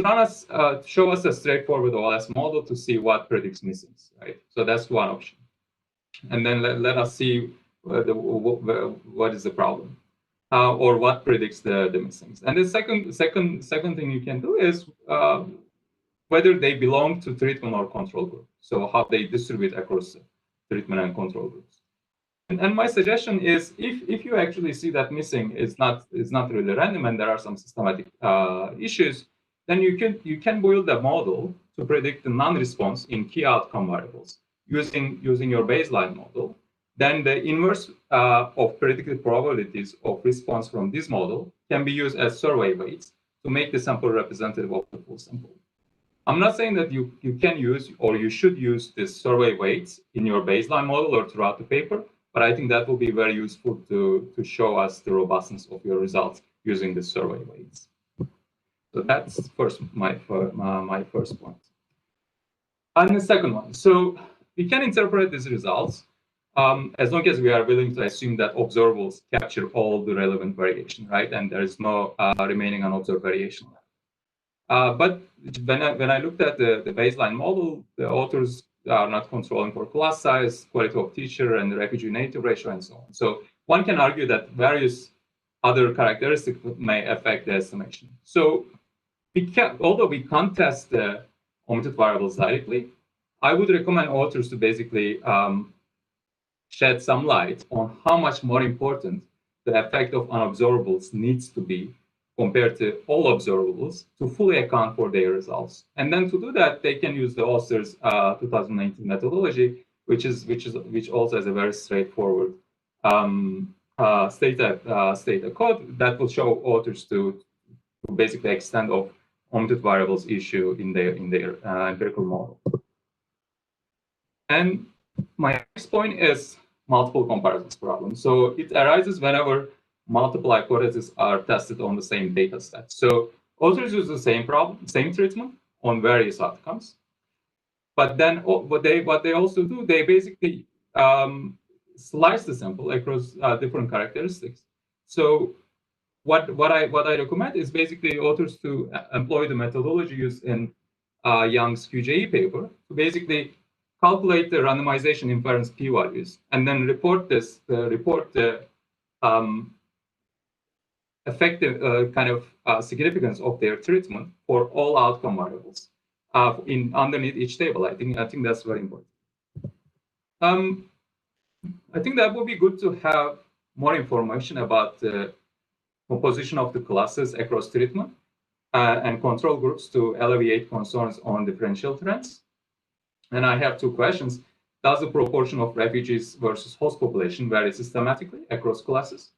show us a straightforward OLS model to see what predicts missings, right? So that's one option. And then let us see what is the problem or what predicts the missings. And the second thing you can do is whether they belong to treatment or control group. So how they distribute across treatment and control groups. And my suggestion is if you actually see that missing is not really random and there are some systematic issues, then you can build a model to predict the non-response in key outcome variables using your baseline model. Then the inverse of predicted probabilities of response from this model can be used as survey weights to make the sample representative of the full sample. I'm not saying that you can use or you should use this survey weights in your baseline model or throughout the paper, but I think that will be very useful to show us the robustness of your results using the survey weights. So that's my first point. And the second one, so we can interpret these results as long as we are willing to assume that observables capture all the relevant variation, right? And there is no remaining unobserved variation. But when I looked at the baseline model, the authors are not controlling for class size, quality of teacher, and the refugee native ratio, and so on. So one can argue that various other characteristics may affect the estimation. So although we can't test the omitted variables directly, I would recommend authors to basically shed some light on how much more important the effect of unobservables needs to be compared to all observables to fully account for their results. And then to do that, they can use the author's 2019 methodology, which also has a very straightforward state code that will show authors to basically extent of omitted variables issue in their empirical model. And my next point is multiple comparisons problem. So it arises whenever multiple hypotheses are tested on the same data set. So authors use the same problem, same treatment on various outcomes. But then what they also do, they basically slice the sample across different characteristics. So what I recommend is basically authors to employ the methodology used in Young's QJE paper to basically calculate the randomization inference p-values and then report the effective significance of their treatment for all outcome variables underneath each table. I think that's very important. I think that would be good to have more information about the composition of the classes across treatment and control groups to alleviate concerns on differential trends. And I have two questions. Does the proportion of refugees versus host population vary systematically across classes?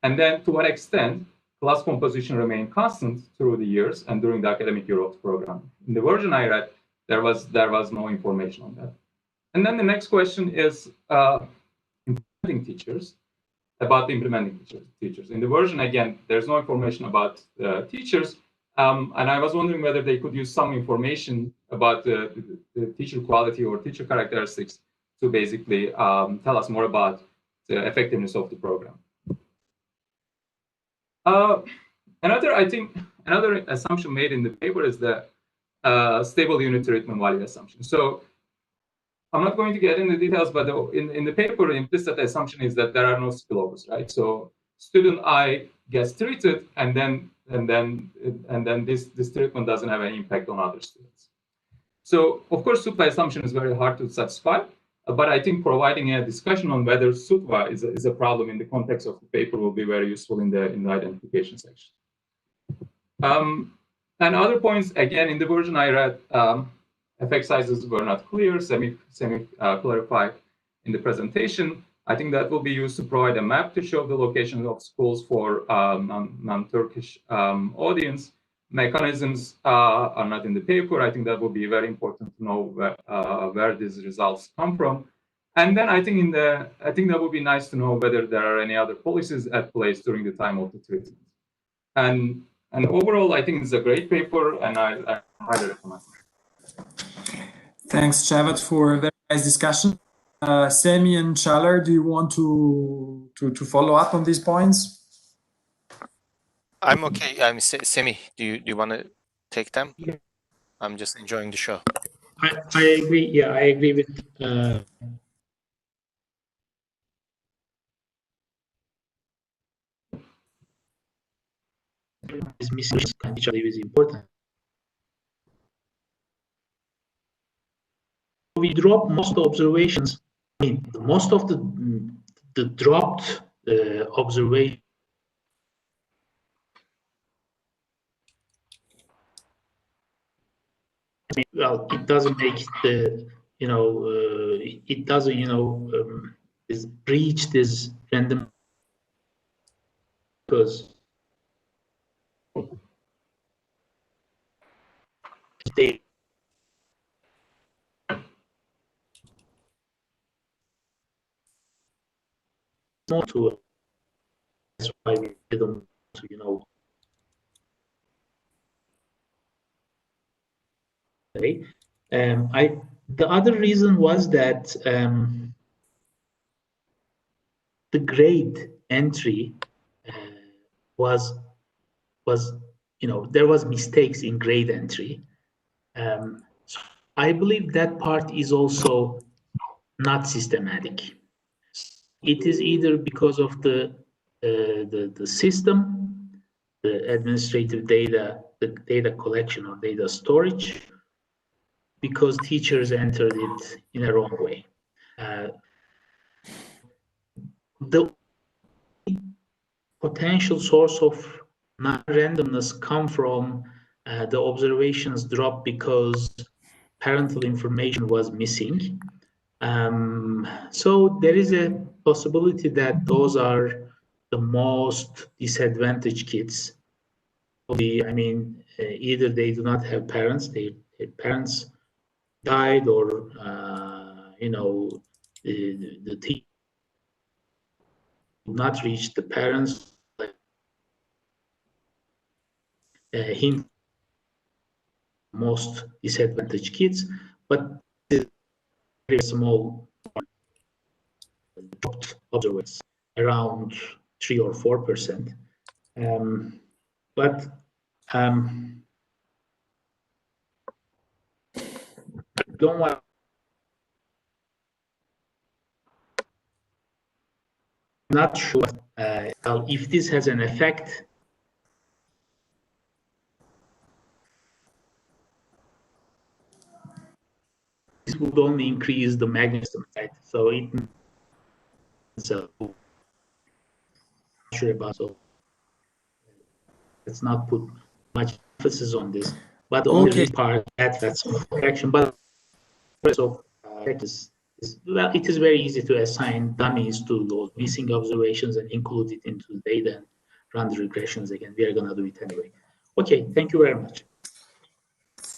And then to what extent class composition remained constant through the years and during the academic year of the program? In the version I read, there was no information on that. And then the next question is implementing teachers, about the implementing teachers. In the version, again, there's no information about teachers. And I was wondering whether they could use some information about the teacher quality or teacher characteristics to basically tell us more about the effectiveness of the program. Another assumption made in the paper is the stable unit treatment value assumption. So I'm not going to get into details, but in the paper, the implicit assumption is that there are no spillovers, right? So student I gets treated, and then this treatment doesn't have any impact on other students. So of course, SUTVA assumption is very hard to satisfy, but I think providing a discussion on whether SUTVA is a problem in the context of the paper will be very useful in the identification section. And other points, again, in the version I read, effect sizes were not clear, semi-clarified in the presentation. I think that will be used to provide a map to show the location of schools for non-Turkish audience. Mechanisms are not in the paper. I think that will be very important to know where these results come from. And then I think that would be nice to know whether there are any other policies at place during the time of the treatment. And overall, I think it's a great paper, and I highly recommend it. Thanks, Cevat, for a very nice discussion. Semi and Chaler, do you want to follow up on these points? I'm okay. Semi, do you want to take them? Yeah. I'm just enjoying the show. I agree. Yeah, I agree with. Is missing each other is important. We drop most observations. I mean, most of the dropped observation. Well, it doesn't make the it doesn't is breach this random because they not to. That's why we didn't to the other reason was that the grade entry was there was mistakes in grade entry. So I believe that part is also not systematic. It is either because of the system, the administrative data, the data collection or data storage, because teachers entered it in a wrong way. The potential source of non-randomness come from the observations dropped because parental information was missing. So there is a possibility that those are the most disadvantaged kids. Either they do not have parents, their parents died, or the team did not reach the parents. Hint most disadvantaged kids, but very small observations, around 3 or 4%. But don't want not sure if this has an effect. This would only increase the magnitude, right? So sure about, so let's not put much emphasis on this. But the only part that's correction, but so well, it is very easy to assign dummies to those missing observations and include it into the data and run the regressions again. We are going to do it anyway. Okay, thank you very much.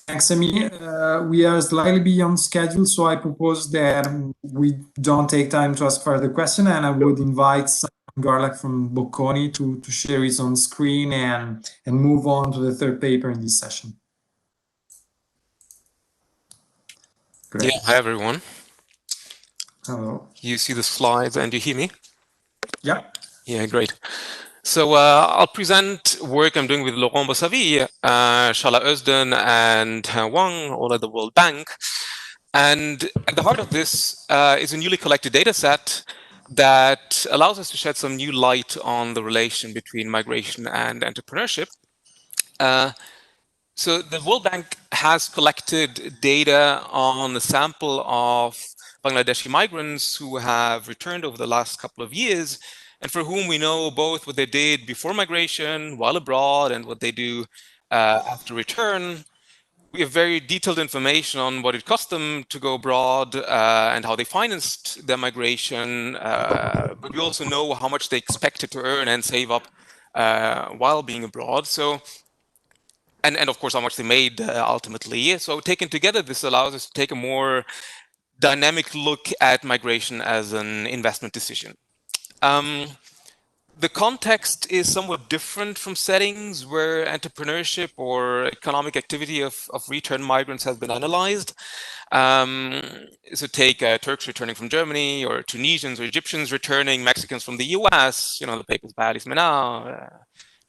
Thanks, Emi. We are slightly beyond schedule, so I propose that we don't take time to ask further questions, and I would invite Simon Garlack from Bocconi to share his own screen and move on to the third paper in this session. Great. Yeah, hi everyone. Hello. You see the slides and you hear me? Yeah. Yeah, great. So I'll present work I'm doing with Laurent Bossavi, Shala Özden, and Wang, all at the World Bank. And at the heart of this is a newly collected data set that allows us to shed some new light on the relation between migration and entrepreneurship. So the World Bank has collected data on a sample of Bangladeshi migrants who have returned over the last couple of years, and for whom we know both what they did before migration, while abroad, and what they do after return. We have very detailed information on what it cost them to go abroad and how they financed their migration, but we also know how much they expected to earn and save up while being abroad. So, and of course, how much they made ultimately. So taken together, this allows us to take a more dynamic look at migration as an investment decision. The context is somewhat different from settings where entrepreneurship or economic activity of return migrants has been analyzed. So take Turks returning from Germany, or Tunisians or Egyptians returning, Mexicans from the US, the papers by Alice Menau,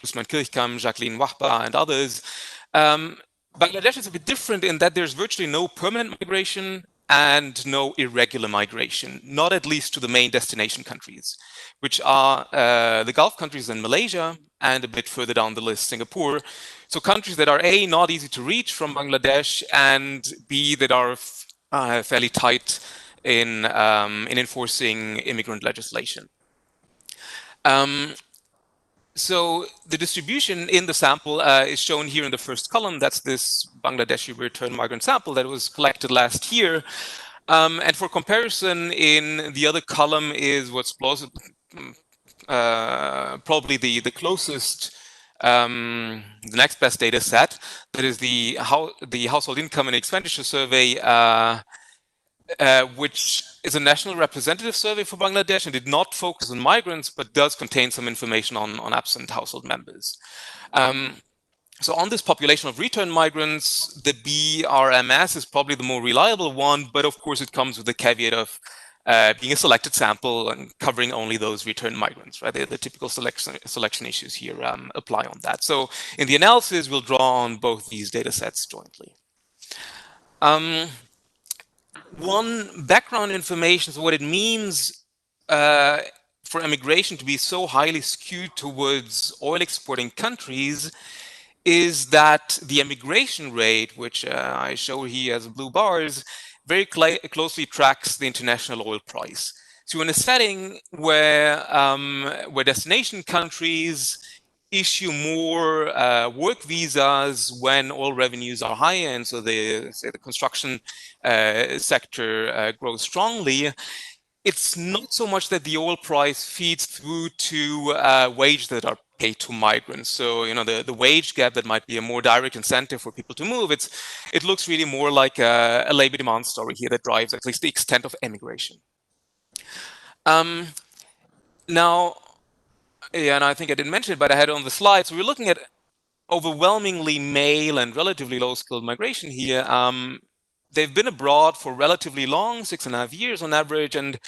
Usman Kirchkam, Jacqueline Wahba, and others. Bangladesh is a bit different in that there's virtually no permanent migration and no irregular migration, not at least to the main destination countries, which are the Gulf countries and Malaysia, and a bit further down the list, Singapore. So countries that are A, not easy to reach from Bangladesh, and B, that are fairly tight in enforcing immigrant legislation. So the distribution in the sample is shown here in the first column. That's this Bangladeshi return migrant sample that was collected last year. And for comparison, in the other column is what's probably the closest, the next best data set. That is the household income and expenditure survey, which is a national representative survey for Bangladesh and did not focus on migrants, but does contain some information on absent household members. So on this population of return migrants, the BRMS is probably the more reliable one, but of course it comes with the caveat of being a selected sample and covering only those returned migrants, right? The typical selection issues here apply on that. So in the analysis, we'll draw on both these data sets jointly. One background information is what it means for immigration to be so highly skewed towards oil exporting countries is that the immigration rate, which I show here as blue bars, very closely tracks the international oil price. So in a setting where destination countries issue more work visas when oil revenues are high, and so the construction sector grows strongly, it's not so much that the oil price feeds through to wages that are paid to migrants. So, you know, the wage gap that might be a more direct incentive for people to move, it looks really more like a labor demand story here that drives at least the extent of emigration. Now, yeah, and I think I didn't mention it, but I had it on the slide. So we're looking at overwhelmingly male and relatively low-skilled migration here. They've been abroad for relatively long, 6.5 years on average, and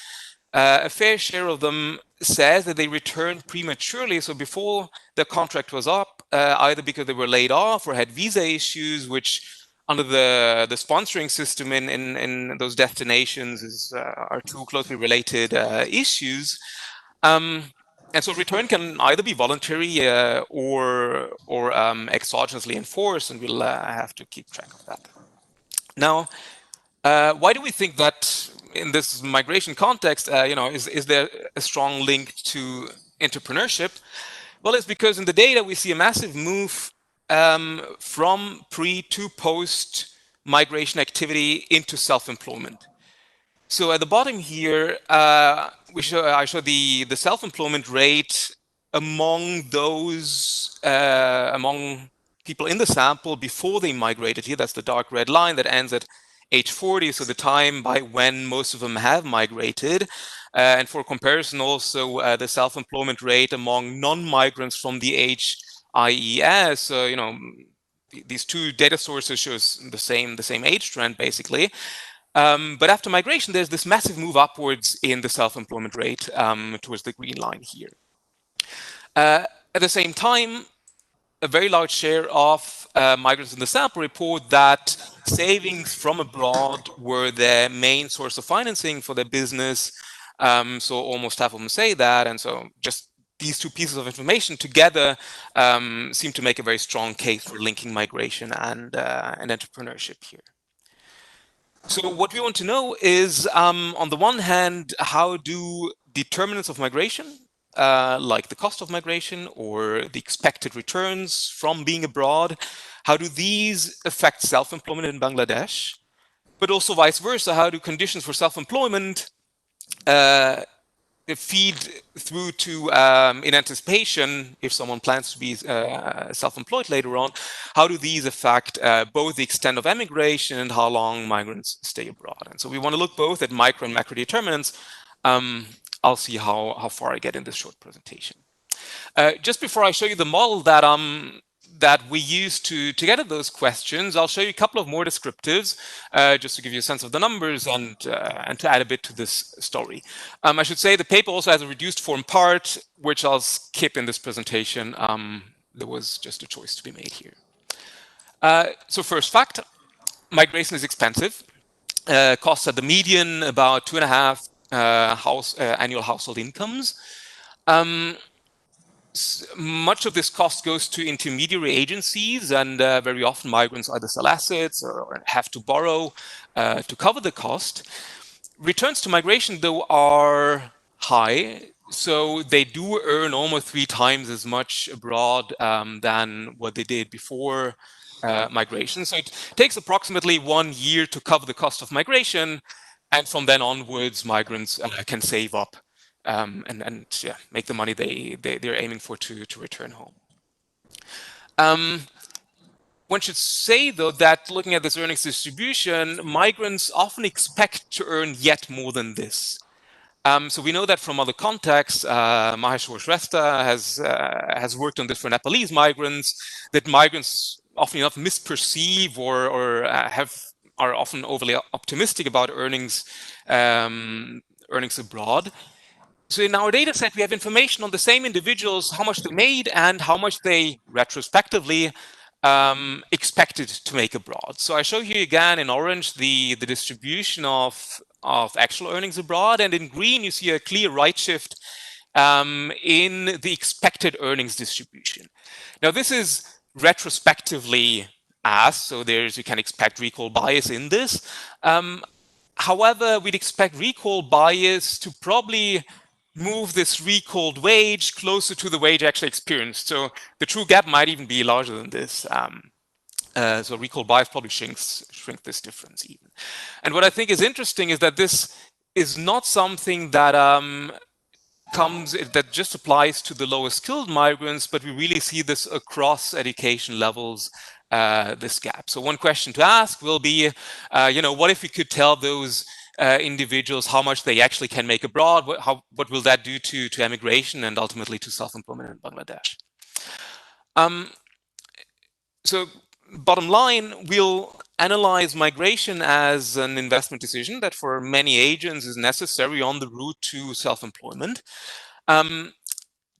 a fair share of them says that they returned prematurely, so before the contract was up, either because they were laid off or had visa issues, which under the sponsoring system in those destinations are two closely related issues. And so return can either be voluntary or exogenously enforced, and we'll have to keep track of that. Now, why do we think that in this migration context, is there a strong link to entrepreneurship? Well, it's because in the data we see a massive move from pre to post migration activity into self-employment. So at the bottom here, I show the self-employment rate among those among people in the sample before they migrated. Here, that's the dark red line that ends at age 40, so the time by when most of them have migrated. And for comparison, also the self-employment rate among non-migrants from the HIES. These two data sources shows the same age trend basically. But after migration, there's this massive move upwards in the self-employment rate towards the green line here. At the same time, a very large share of migrants in the sample report that savings from abroad were their main source of financing for their business. So almost half of them say that. And so just these two pieces of information together seem to make a very strong case for linking migration and entrepreneurship here. So what we want to know is, on the one hand, how do determinants of migration, like the cost of migration or the expected returns from being abroad, how do these affect self-employment in Bangladesh? But also vice versa, how do conditions for self-employment feed through to, in anticipation, if someone plans to be self-employed later on, how do these affect both the extent of emigration and how long migrants stay abroad? And so we want to look both at micro and macro determinants. I'll see how far I get in this short presentation. Just before I show you the model that we use to get at those questions, I'll show you a couple of more descriptives, just to give you a sense of the numbers and to add a bit to this story. I should say the paper also has a reduced form part, which I'll skip in this presentation. There was just a choice to be made here. So first fact, migration is expensive. Costs at the median about 2.5 annual household incomes. Much of this cost goes to intermediary agencies, and very often migrants either sell assets or have to borrow to cover the cost. Returns to migration, though, are high, so they do earn almost 3 times as much abroad than what they did before migration. So it takes approximately 1 year to cover the cost of migration, and from then onwards, migrants can save up and make the money they're aiming for to return home. One should say, though, that looking at this earnings distribution, migrants often expect to earn yet more than this. So we know that from other contexts. Maheshwar Shrestha has worked on this for Nepalese migrants, that migrants often enough misperceive or are often overly optimistic about earnings earnings abroad. So in our data set, we have information on the same individuals, how much they made and how much they retrospectively expected to make abroad. So I show you again in orange the distribution of actual earnings abroad, and in green you see a clear right shift in the expected earnings distribution. Now this is retrospectively asked, so you can expect recall bias in this. However, we'd expect recall bias to probably move this recalled wage closer to the wage actually experienced. So the true gap might even be larger than this. So recall bias probably shrink this difference even. And what I think is interesting is that this is not something that that just applies to the lower skilled migrants, but we really see this across education levels, this gap. So one question to ask will be, what if we could tell those individuals how much they actually can make abroad? What will that do to emigration and ultimately to self-employment in Bangladesh? So bottom line, we'll analyze migration as an investment decision that for many agents is necessary on the route to self-employment. To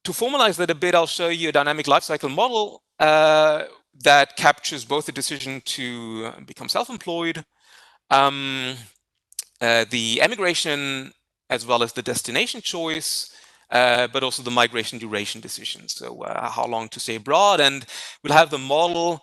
formalize that a bit, I'll show you a dynamic lifecycle model that captures both the decision to become self-employed, the emigration, as well as the destination choice, but also the migration duration decision. So how long to stay abroad, and we'll have the model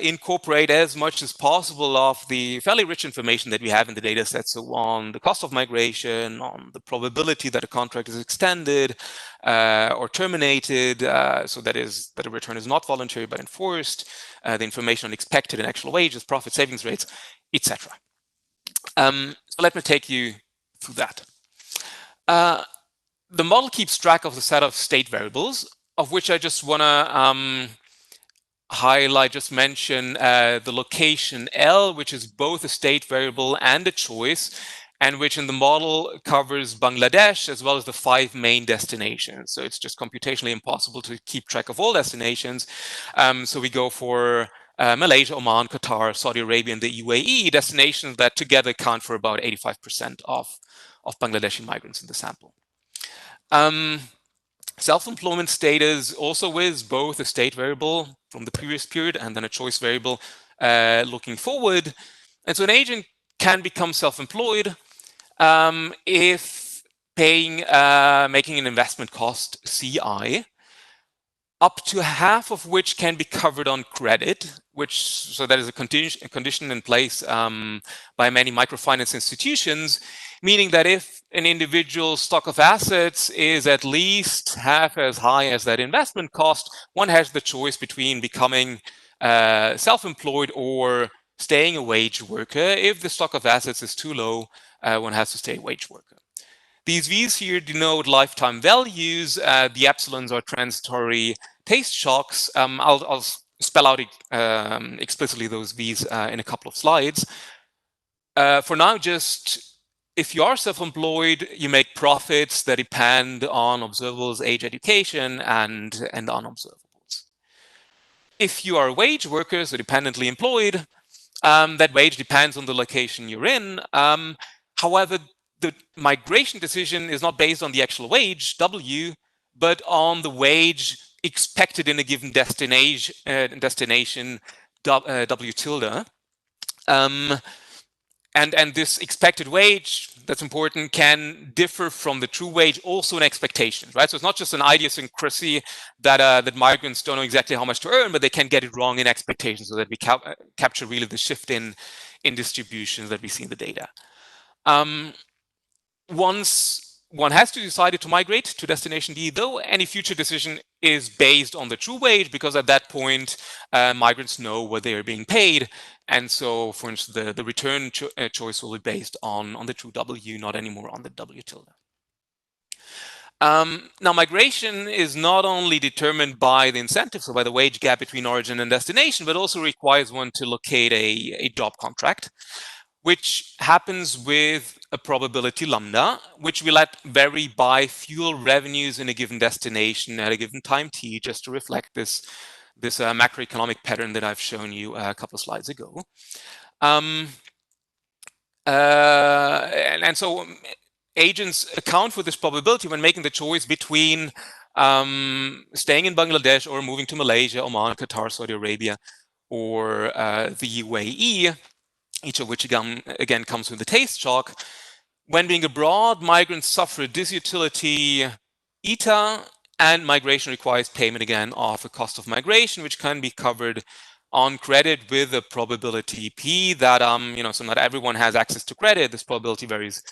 incorporate as much as possible of the fairly rich information that we have in the data set. So on the cost of migration, on the probability that a contract is extended or terminated, so that a return is not voluntary but enforced, the information on expected and actual wages, profit savings rates, etc. So let me take you through that. The model keeps track of the set of state variables, of which I just want to mention the location L, which is both a state variable and a choice, and which in the model covers Bangladesh as well as the 5 main destinations. So it's just computationally impossible to keep track of all destinations. So we go for Malaysia, Oman, Qatar, Saudi Arabia, and the UAE, destinations that together account for about 85% of Bangladeshi migrants in the sample. Self-employment status also is both a state variable from the previous period and then a choice variable looking forward. And so an agent can become self-employed if making an investment cost CI, up to half of which can be covered on credit, so that is a condition in place by many microfinance institutions, meaning that if an individual's stock of assets is at least half as high as that investment cost, one has the choice between becoming self-employed or staying a wage worker. If the stock of assets is too low, one has to stay a wage worker. These V's here denote lifetime values. The epsilons are transitory taste shocks. I'll spell out explicitly those V's in a couple of slides. For now, just if you are self-employed, you make profits that depend on observables, age, education, and unobservables. If you are a wage worker, so dependently employed, that wage depends on the location you're in. However, the migration decision is not based on the actual wage, W, but on the wage expected in a given destination, W tilde. And this expected wage, that's important, can differ from the true wage also in expectations, right? So it's not just an idiosyncrasy that migrants don't know exactly how much to earn, but they can get it wrong in expectations, so that we capture really the shift in distributions that we see in the data. Once one has to decide to migrate to destination D, though, any future decision is based on the true wage, because at that point, migrants know what they are being paid. And so, for instance, the return choice will be based on the true W, not anymore on the W tilde. Now, migration is not only determined by the incentive, so by the wage gap between origin and destination, but also requires one to locate a job contract, which happens with a probability lambda, which we let vary by fuel revenues in a given destination at a given time t, just to reflect this macroeconomic pattern that I've shown you a couple of slides ago. And so agents account for this probability when making the choice between staying in Bangladesh or moving to Malaysia, Oman, Qatar, Saudi Arabia, or the UAE, each of which again comes with a taste shock. When being abroad, migrants suffer disutility eta, and migration requires payment again of the cost of migration, which can be covered on credit with a probability p that so not everyone has access to credit. This probability varies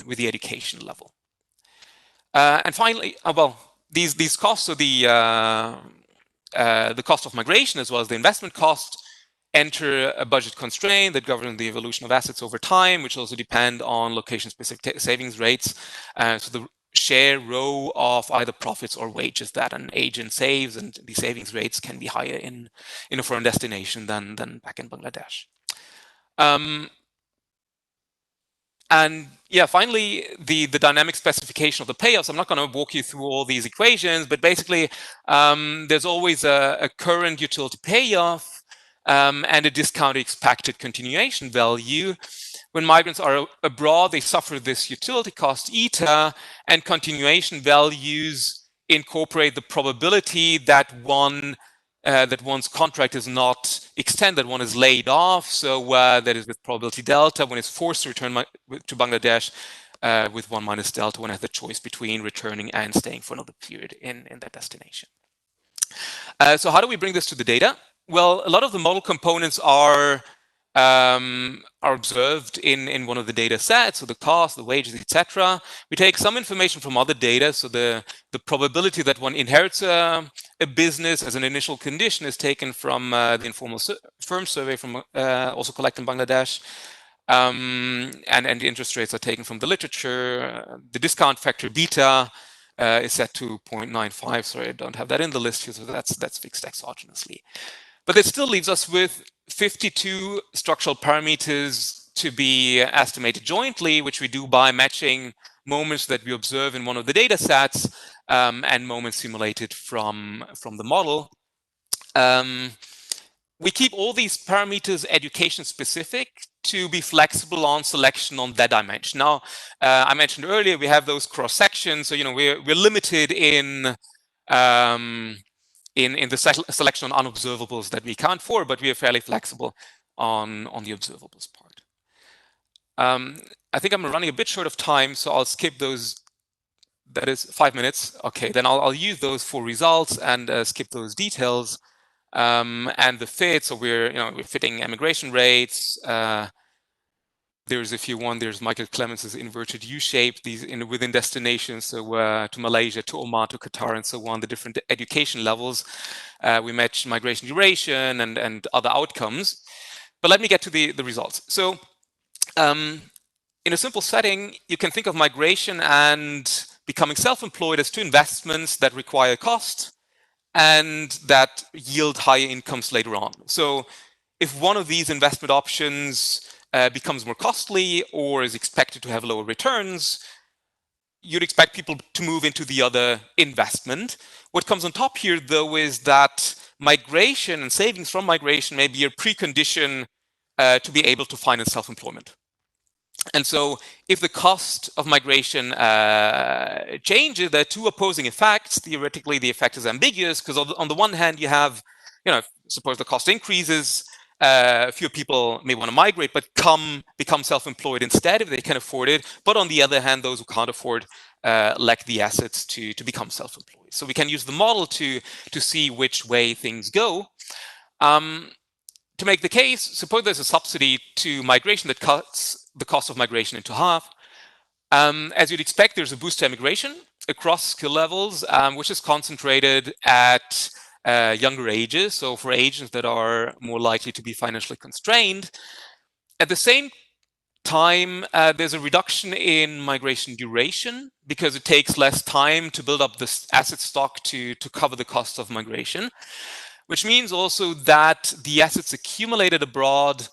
with the education level. And finally, well, these costs, so the cost of migration as well as the investment cost, enter a budget constraint that governs the evolution of assets over time, which also depend on location-specific savings rates. So the share row of either profits or wages that an agent saves, and the savings rates can be higher in a foreign destination than back in Bangladesh. And yeah, finally, the dynamic specification of the payoffs. I'm not going to walk you through all these equations, but basically, there's always a current utility payoff and a discounted expected continuation value. When migrants are abroad, they suffer this utility cost eta, and continuation values incorporate the probability that one's contract is not extended, one is laid off. So that is with probability delta when it's forced to return to Bangladesh, with 1 minus delta when it has the choice between returning and staying for another period in that destination. So how do we bring this to the data? Well, a lot of the model components are observed in one of the data sets, so the cost, the wages, etc. We take some information from other data, so the probability that one inherits a business as an initial condition is taken from the informal firm survey from also collected in Bangladesh, and the interest rates are taken from the literature. The discount factor beta is set to 0.95. Sorry, I don't have that in the list here, so that's fixed exogenously. But it still leaves us with 52 structural parameters to be estimated jointly, which we do by matching moments that we observe in one of the data sets and moments simulated from the model. We keep all these parameters education specific to be flexible on selection on that dimension. Now, I mentioned earlier we have those cross sections, so we're limited in the selection on unobservables that we account for, but we are fairly flexible on the observables part. I think I'm running a bit short of time, so I'll skip those. That is 5 minutes. Okay, then I'll use those for results and skip those details. And the fit, so we're fitting emigration rates. There's, if you want, there's Michael Clemens's inverted U-shape, these within destinations, so to Malaysia, to Oman, to Qatar, and so on, the different education levels. We match migration duration and other outcomes. But let me get to the results. So in a simple setting, you can think of migration and becoming self-employed as two investments that require cost and that yield higher incomes later on. So if one of these investment options becomes more costly or is expected to have lower returns, you'd expect people to move into the other investment. What comes on top here, though, is that migration and savings from migration may be a precondition to be able to finance self-employment. And so if the cost of migration changes, there are two opposing effects. Theoretically, the effect is ambiguous because on the one hand, you have, suppose the cost increases, fewer people may want to migrate, but become self-employed instead if they can afford it. But on the other hand, those who can't afford lack the assets to become self-employed. So we can use the model to see which way things go. To make the case, suppose there's a subsidy to migration that cuts the cost of migration into half. As you'd expect, there's a boost to immigration across skill levels, which is concentrated at younger ages, so for agents that are more likely to be financially constrained. At the same time, there's a reduction in migration duration because it takes less time to build up this asset stock to cover the cost of migration, which means also that the assets accumulated abroad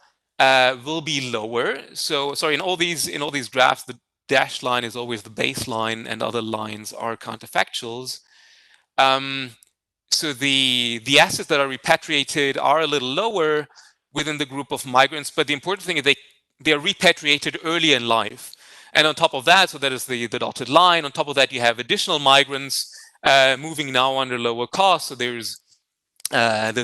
will be lower. So sorry, in all these graphs, the dashed line is always the baseline and other lines are counterfactuals. So the assets that are repatriated are a little lower within the group of migrants, but the important thing is they are repatriated early in life. And on top of that, so that is the dotted line, on top of that, you have additional migrants moving now under lower cost. So there's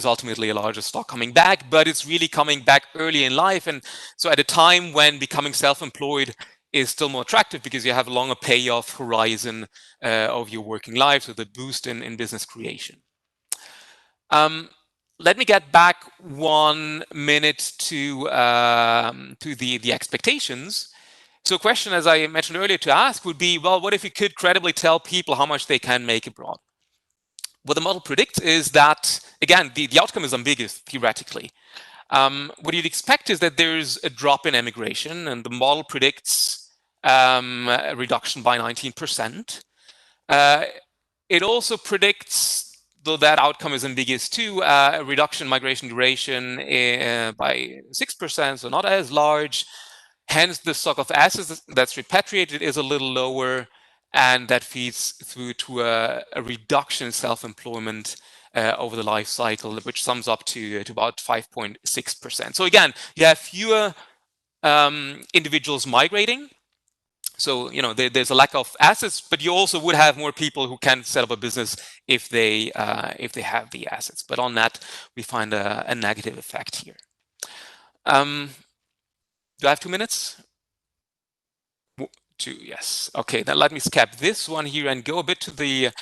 ultimately a larger stock coming back, but it's really coming back early in life. And so at a time when becoming self-employed is still more attractive because you have a longer payoff horizon of your working life, so the boost in business creation. Let me get back 1 minute to the expectations. So a question, as I mentioned earlier, to ask would be, well, what if you could credibly tell people how much they can make abroad? What the model predicts is that, again, the outcome is ambiguous, theoretically. What you'd expect is that there's a drop in emigration, and the model predicts a reduction by 19%. It also predicts, though that outcome is ambiguous too, a reduction in migration duration by 6%, so not as large. Hence, the stock of assets that's repatriated is a little lower, and that feeds through to a reduction in self-employment over the life cycle, which sums up to about 5.6%. So again, you have fewer individuals migrating. So, you know, there's a lack of assets, but you also would have more people who can set up a business if they have the assets. But on that, we find a negative effect here. Do I have 2 minutes? 2, yes. Okay, then let me skip this one here and go a bit to the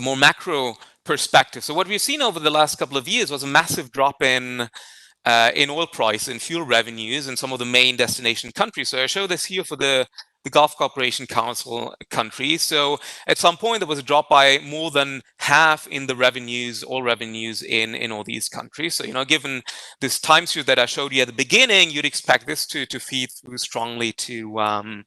more macro perspective. So what we've seen over the last couple of years was a massive drop in oil price and fuel revenues in some of the main destination countries. So I show this here for the Gulf Cooperation Council countries. So at some point there was a drop by more than half in the revenues, oil revenues in all these countries. So, you know, given this time series that I showed you at the beginning, you'd expect this to feed through strongly to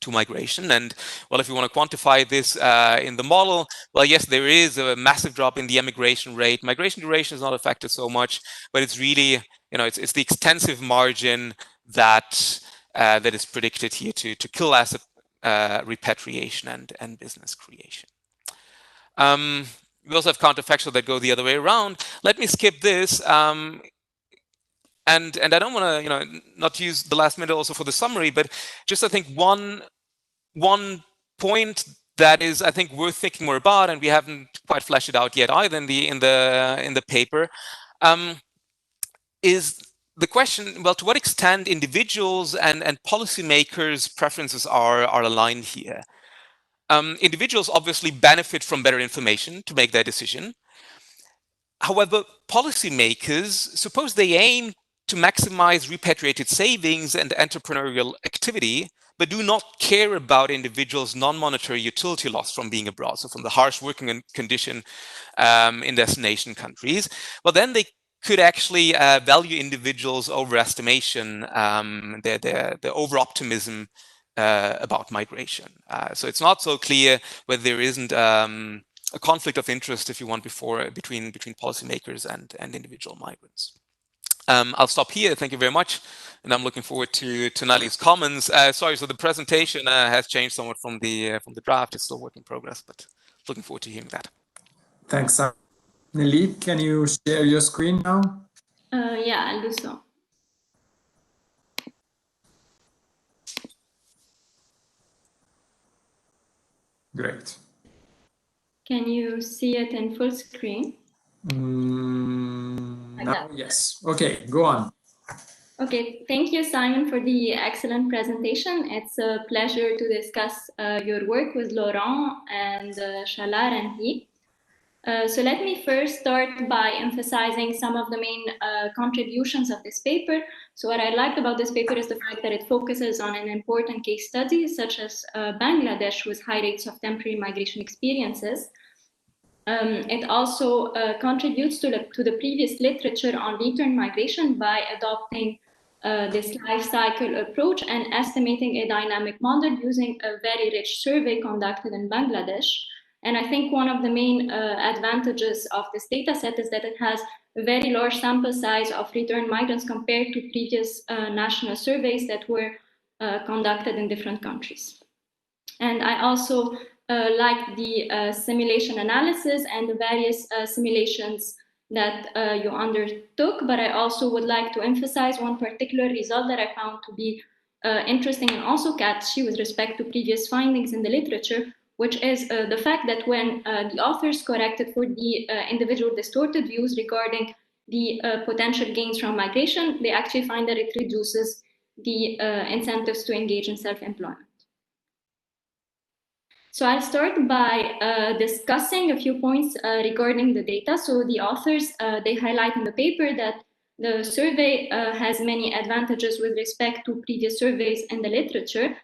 migration. And well, if you want to quantify this in the model, well, yes, there is a massive drop in the emigration rate. Migration duration is not affected so much, but it's really, you know, it's the extensive margin that that is predicted here to kill asset repatriation and business creation. We also have counterfactual that go the other way around. Let me skip this. And I don't want to, you know, not use the last minute also for the summary, but just I think one point that is, I think, worth thinking more about, and we haven't quite fleshed it out yet either in the paper, is the question: well, to what extent individuals and policymakers' preferences are aligned here? Individuals obviously benefit from better information to make their decision. However, policymakers, suppose they aim to maximize repatriated savings and entrepreneurial activity, but do not care about individuals' non-monetary utility loss from being abroad, so from the harsh working condition in destination countries, well, then they could actually value individuals' overestimation, their over-optimism about migration. So it's not so clear whether there isn't a conflict of interest, if you want, between policymakers and individual migrants. I'll stop here. Thank you very much, and I'm looking forward to Nali's comments. Sorry, so the presentation has changed somewhat from the draft. It's still work in progress, but looking forward to hearing that. Thanks, Nelly. Can you share your screen now? Yeah, I'll do so. Great. Can you see it in full screen? Now, yes. Okay, go on. Okay, thank you, Simon, for the excellent presentation. It's a pleasure to discuss your work with Laurent and Shalar and he. So let me first start by emphasizing some of the main contributions of this paper. So what I liked about this paper is the fact that it focuses on an important case study, such as Bangladesh with high rates of temporary migration experiences. It also contributes to the previous literature on return migration by adopting this life cycle approach and estimating a dynamic model using a very rich survey conducted in Bangladesh. And I think one of the main advantages of this data set is that it has a very large sample size of return migrants compared to previous national surveys that were conducted in different countries. And I also like the simulation analysis and the various simulations that you undertook, but I also would like to emphasize one particular result that I found to be interesting and also catchy with respect to previous findings in the literature, which is the fact that when the authors corrected for the individual distorted views regarding the potential gains from migration, they actually find that it reduces the incentives to engage in self-employment. So I'll start by discussing a few points regarding the data. So the authors, they highlight in the paper that the survey has many advantages with respect to previous surveys in the literature.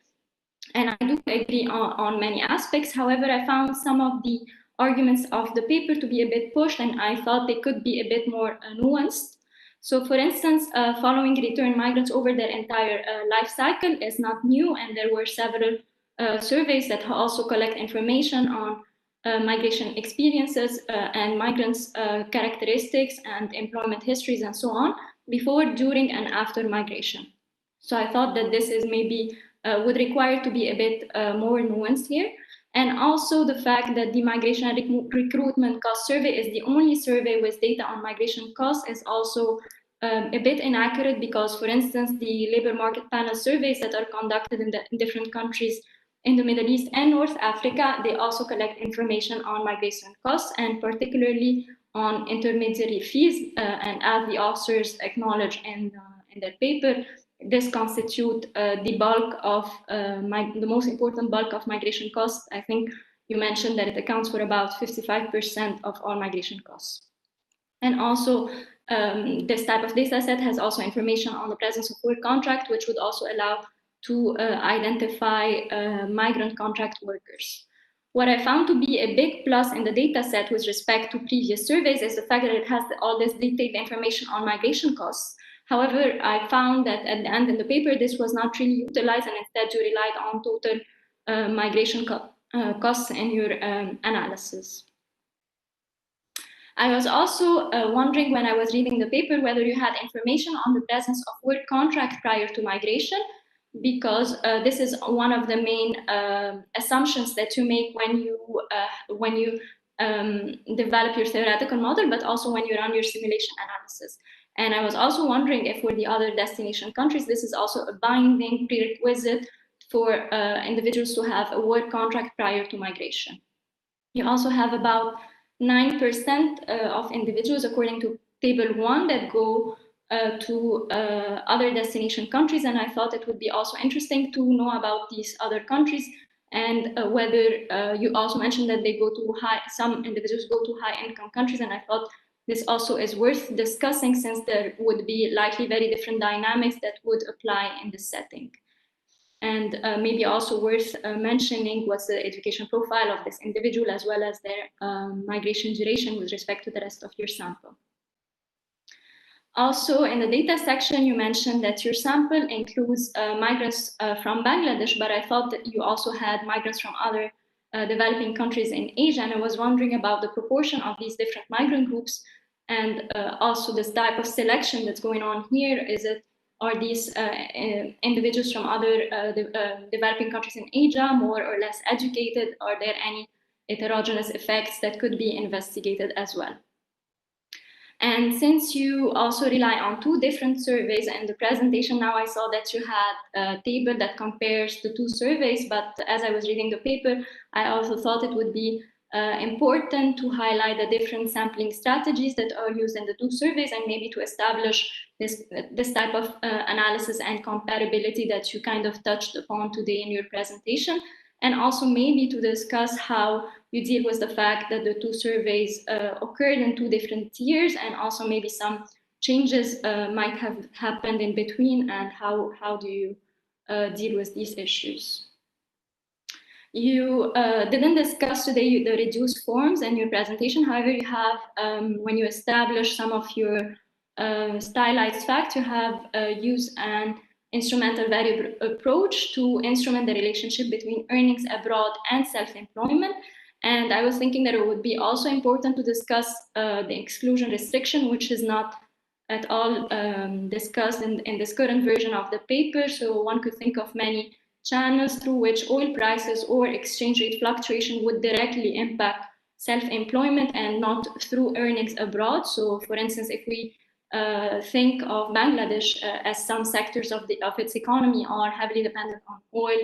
And I do agree on many aspects. However, I found some of the arguments of the paper to be a bit pushed, and I thought they could be a bit more nuanced. So for instance, following return migrants over their entire life cycle is not new, and there were several surveys that also collect information on migration experiences and migrants' characteristics and employment histories and so on, before, during, and after migration. So I thought that this is maybe would require to be a bit more nuanced here. And also the fact that the Migration and Recruitment Cost Survey is the only survey with data on migration costs is also a bit inaccurate because, for instance, the labor market panel surveys that are conducted in different countries in the Middle East and North Africa, they also collect information on migration costs and particularly on intermediary fees. And as the authors acknowledge in their paper, this constitutes the bulk of the most important bulk of migration costs. I think you mentioned that it accounts for about 55% of all migration costs. And also, this type of data set has also information on the presence of work contract, which would also allow to identify migrant contract workers. What I found to be a big plus in the data set with respect to previous surveys is the fact that it has all this detailed information on migration costs. However, I found that at the end in the paper, this was not really utilized, and instead you relied on total migration costs in your analysis. I was also wondering when I was reading the paper whether you had information on the presence of work contract prior to migration, because this is one of the main assumptions that you make when you develop your theoretical model, but also when you run your simulation analysis. And I was also wondering if for the other destination countries, this is also a binding prerequisite for individuals to have a work contract prior to migration. You also have about 9% of individuals, according to table 1, that go to other destination countries. And I thought it would be also interesting to know about these other countries and whether you also mentioned that they go to some individuals go to high income countries. And I thought this also is worth discussing since there would be likely very different dynamics that would apply in this setting. And maybe also worth mentioning what's the education profile of this individual as well as their migration duration with respect to the rest of your sample. Also, in the data section, you mentioned that your sample includes migrants from Bangladesh, but I thought that you also had migrants from other developing countries in Asia, and I was wondering about the proportion of these different migrant groups and also this type of selection that's going on here. Are these individuals from other developing countries in Asia more or less educated? Are there any heterogeneous effects that could be investigated as well? And since you also rely on 2 different surveys in the presentation, now I saw that you had a table that compares the 2 surveys, but as I was reading the paper, I also thought it would be important to highlight the different sampling strategies that are used in the 2 surveys and maybe to establish this type of analysis and comparability that you kind of touched upon today in your presentation. And also maybe to discuss how you deal with the fact that the 2 surveys occurred in 2 different years, and also maybe some changes might have happened in between, and how do you deal with these issues. You didn't discuss today the reduced forms in your presentation. However, you have, when you establish some of your stylized facts, you have used an instrumental variable approach to instrument the relationship between earnings abroad and self-employment. And I was thinking that it would be also important to discuss the exclusion restriction, which is not at all discussed in this current version of the paper. So one could think of many channels through which oil prices or exchange rate fluctuation would directly impact self-employment and not through earnings abroad. So for instance, if we think of Bangladesh as some sectors of its economy are heavily dependent on oil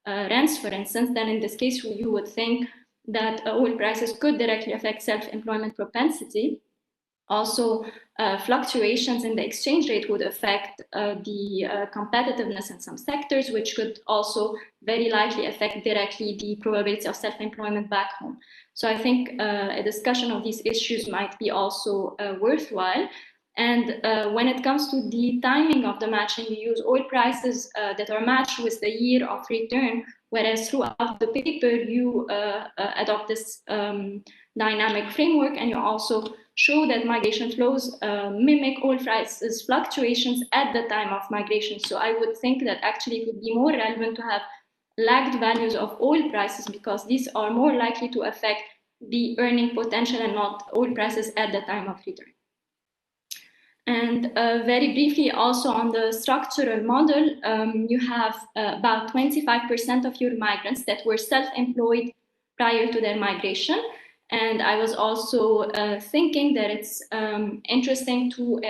rents, for instance, then in this case, you would think that oil prices could directly affect self-employment propensity. Also, fluctuations in the exchange rate would affect the competitiveness in some sectors, which could also very likely affect directly the probability of self-employment back home. So I think a discussion of these issues might be also worthwhile. And when it comes to the timing of the matching, you use oil prices that are matched with the year of return, whereas throughout the paper, you adopt this dynamic framework, and you also show that migration flows mimic oil prices fluctuations at the time of migration. So I would think that actually it would be more relevant to have lagged values of oil prices, because these are more likely to affect the earning potential and not oil prices at the time of return. And very briefly, also on the structural model, you have about 25% of your migrants that were self-employed prior to their migration. And I was also thinking that it's interesting to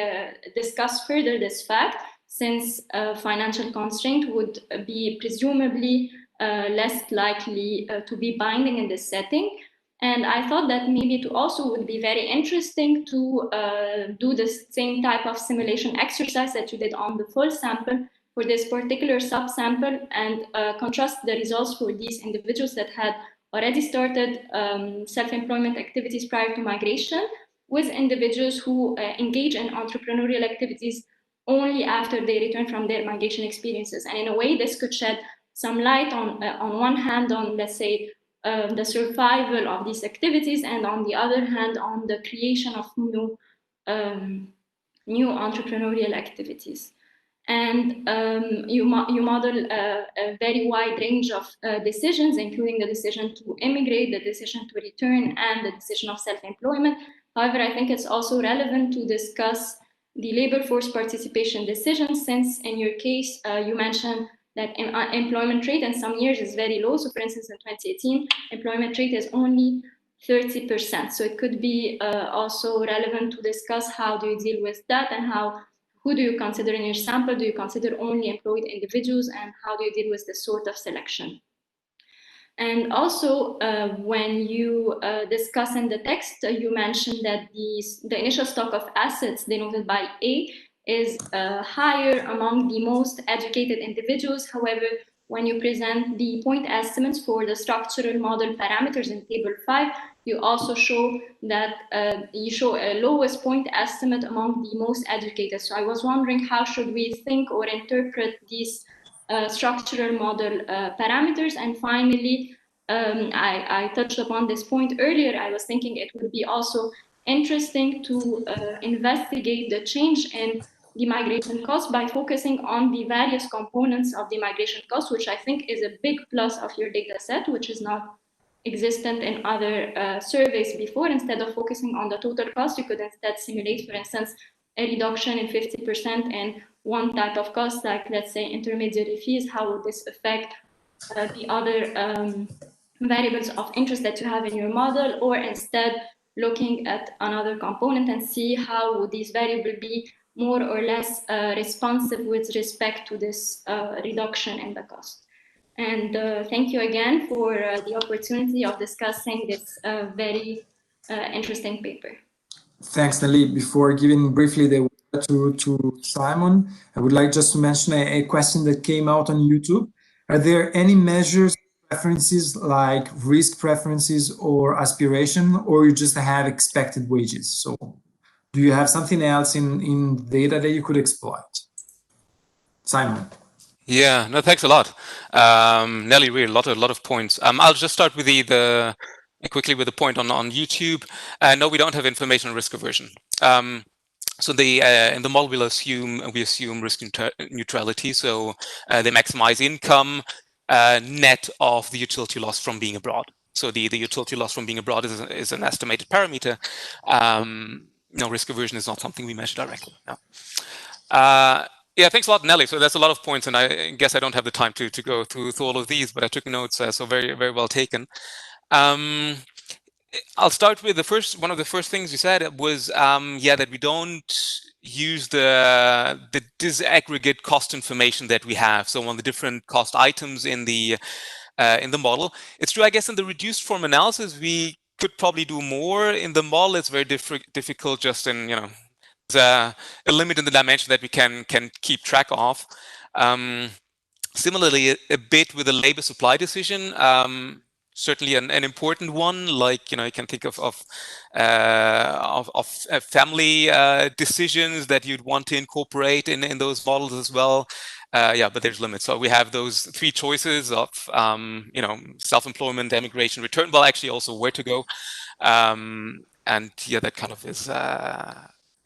discuss further this fact, since financial constraint would be presumably less likely to be binding in this setting. And I thought that maybe it also would be very interesting to do the same type of simulation exercise that you did on the full sample for this particular subsample, and contrast the results for these individuals that had already started self-employment activities prior to migration with individuals who engage in entrepreneurial activities only after they return from their migration experiences. And in a way, this could shed some light on one hand on, let's say, the survival of these activities, and on the other hand, on the creation of new entrepreneurial activities. And you model a very wide range of decisions, including the decision to immigrate, the decision to return, and the decision of self-employment. However, I think it's also relevant to discuss the labor force participation decision, since in your case, you mentioned that employment rate in some years is very low. So for instance, in 2018, employment rate is only 30%. So it could be also relevant to discuss how do you deal with that, and who do you consider in your sample? Do you consider only employed individuals, and how do you deal with this sort of selection? And also, when you discuss in the text, you mentioned that the initial stock of assets denoted by A is higher among the most educated individuals. However, when you present the point estimates for the structural model parameters in table 5, you also show that you show a lowest point estimate among the most educated. So I was wondering, how should we think or interpret these structural model parameters? And finally, I touched upon this point earlier. I was thinking it would be also interesting to investigate the change in the migration cost by focusing on the various components of the migration cost, which I think is a big plus of your data set, which is not existent in other surveys before. Instead of focusing on the total cost, you could instead simulate, for instance, a reduction in 50% in one type of cost, like let's say intermediary fees. How would this affect the other variables of interest that you have in your model, or instead looking at another component and see how would these variables be more or less responsive with respect to this reduction in the cost. And thank you again for the opportunity of discussing this very interesting paper. Thanks, Nelly. Before giving briefly the word to Simon, I would like just to mention a question that came out on YouTube. Are there any measures, preferences like risk preferences or aspiration, or you just have expected wages? So do you have something else in data that you could exploit? Simon. Yeah, no, thanks a lot. Nelly, really a lot of points. I'll just start with quickly with the point on YouTube. No, we don't have information on risk aversion. So in the model we assume risk neutrality. So they maximize income net of the utility loss from being abroad. So the utility loss from being abroad is an estimated parameter. No, risk aversion is not something we measure directly. No. Yeah, thanks a lot, Nelly. So that's a lot of points, and I guess I don't have the time to go through all of these, but I took notes, so very, very well taken. I'll start with one of the first things you said was, that we don't use the disaggregate cost information that we have. So on the different cost items in the model. It's true, I guess, in the reduced form analysis, we could probably do more. In the model, it's very difficult. Just in, there's a limit in the dimension that we can keep track of. Similarly, a bit with the labor supply decision. Certainly an important one, like, you can think of family decisions that you'd want to incorporate in those models as well. Yeah, but there's limits. So we have those three choices of, self-employment, emigration, return, well, actually also where to go. And yeah, that kind of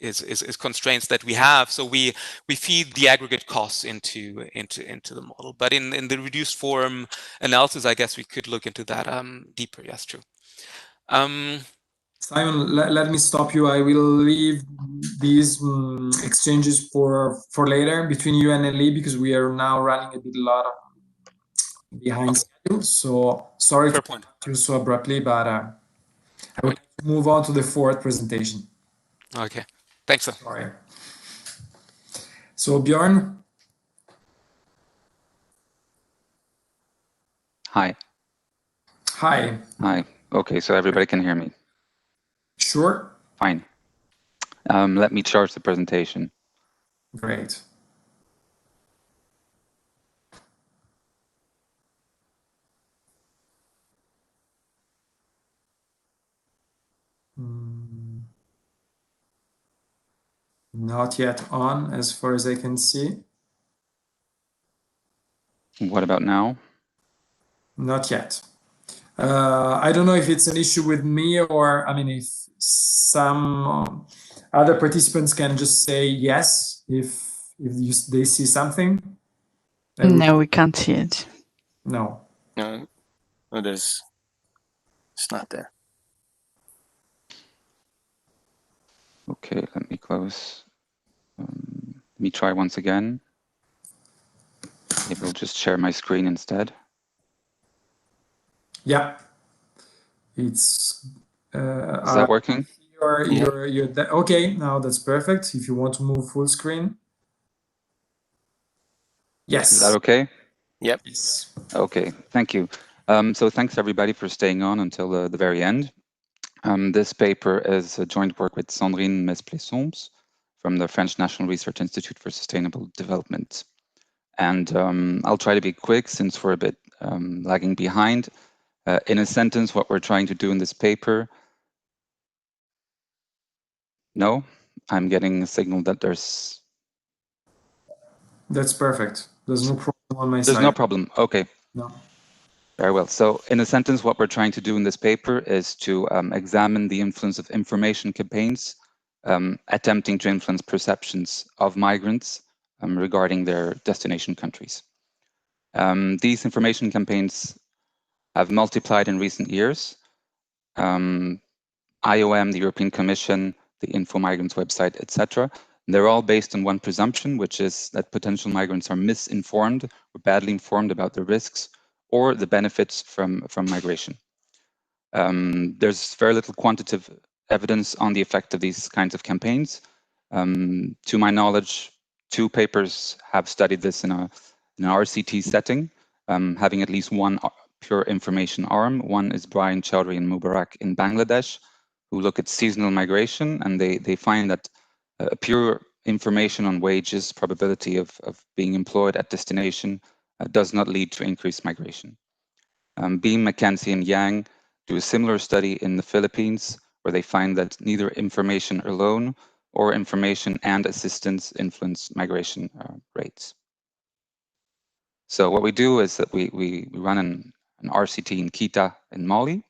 is constraints that we have. So we feed the aggregate costs into the model. But in the reduced form analysis, I guess we could look into that deeper. Yes, true. Simon, let me stop you. I will leave these exchanges for later between you and Eli, because we are now running a lot behind schedule. So sorry Fair to point. you so abruptly, but I will move on to the fourth presentation. Okay, thanks. Sorry. So Bjorn. Hi. Hi. Hi. Okay, so everybody can hear me. Sure. Fine. Let me charge the presentation. Great. Not yet on, as far as I can see. What about now? Not yet. I don't know if it's an issue with me, or if some other participants can just say yes if they see something. No, we can't see it. No. No, it's not there. Okay, let me close. Let me try once again. Maybe I'll just share my screen instead. Yeah. It's. Is that working? Okay, now that's perfect. If you want to move full screen. Yes. Is that okay? Yep. Yes. Okay, thank you. So thanks everybody for staying on until the very end. This paper is a joint work with Sandrine Mesplé-Sombs from the French National Research Institute for Sustainable Development. And I'll try to be quick since we're a bit lagging behind. In a sentence, what we're trying to do in this paper. No, I'm getting a signal that there's. That's perfect. There's no problem on my side. There's no problem. Okay. No. Very well. So in a sentence, what we're trying to do in this paper is to examine the influence of information campaigns, attempting to influence perceptions of migrants regarding their destination countries. These information campaigns have multiplied in recent years. IOM, the European Commission, the Info Migrants website, etc. They're all based on one presumption, which is that potential migrants are misinformed or badly informed about the risks or the benefits from migration. There's very little quantitative evidence on the effect of these kinds of campaigns. To my knowledge, 2 papers have studied this in an RCT setting, having at least one pure information arm. One is Brian Chowdhury and Mubarak in Bangladesh, who look at seasonal migration, and they find that a pure information on wages, probability of being employed at destination does not lead to increased migration. Beam, McKenzie, and Yang do a similar study in the Philippines, where they find that neither information alone or information and assistance influence migration rates. So what we do is that we run an RCT in Kita in Mali,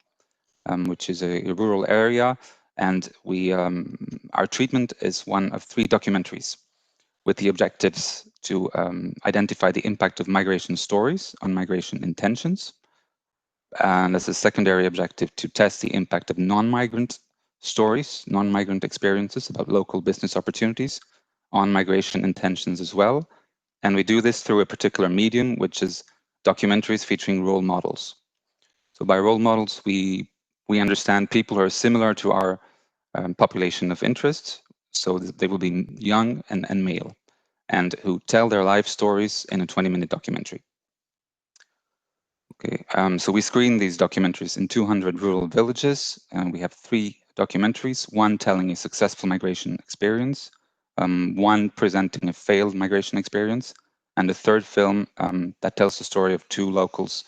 which is a rural area, and our treatment is one of 3 documentaries with the objectives to identify the impact of migration stories on migration intentions, and as a secondary objective to test the impact of non-migrant stories, non-migrant experiences about local business opportunities on migration intentions as well. And we do this through a particular medium, which is documentaries featuring role models. So by role models, we understand people who are similar to our population of interest, So they will be young and male, and who tell their life stories in a 20-minute documentary. Okay, so we screen these documentaries in 200 rural villages, and we have 3 documentaries, one telling a successful migration experience, one presenting a failed migration experience, and a third film that tells the story of 2 locals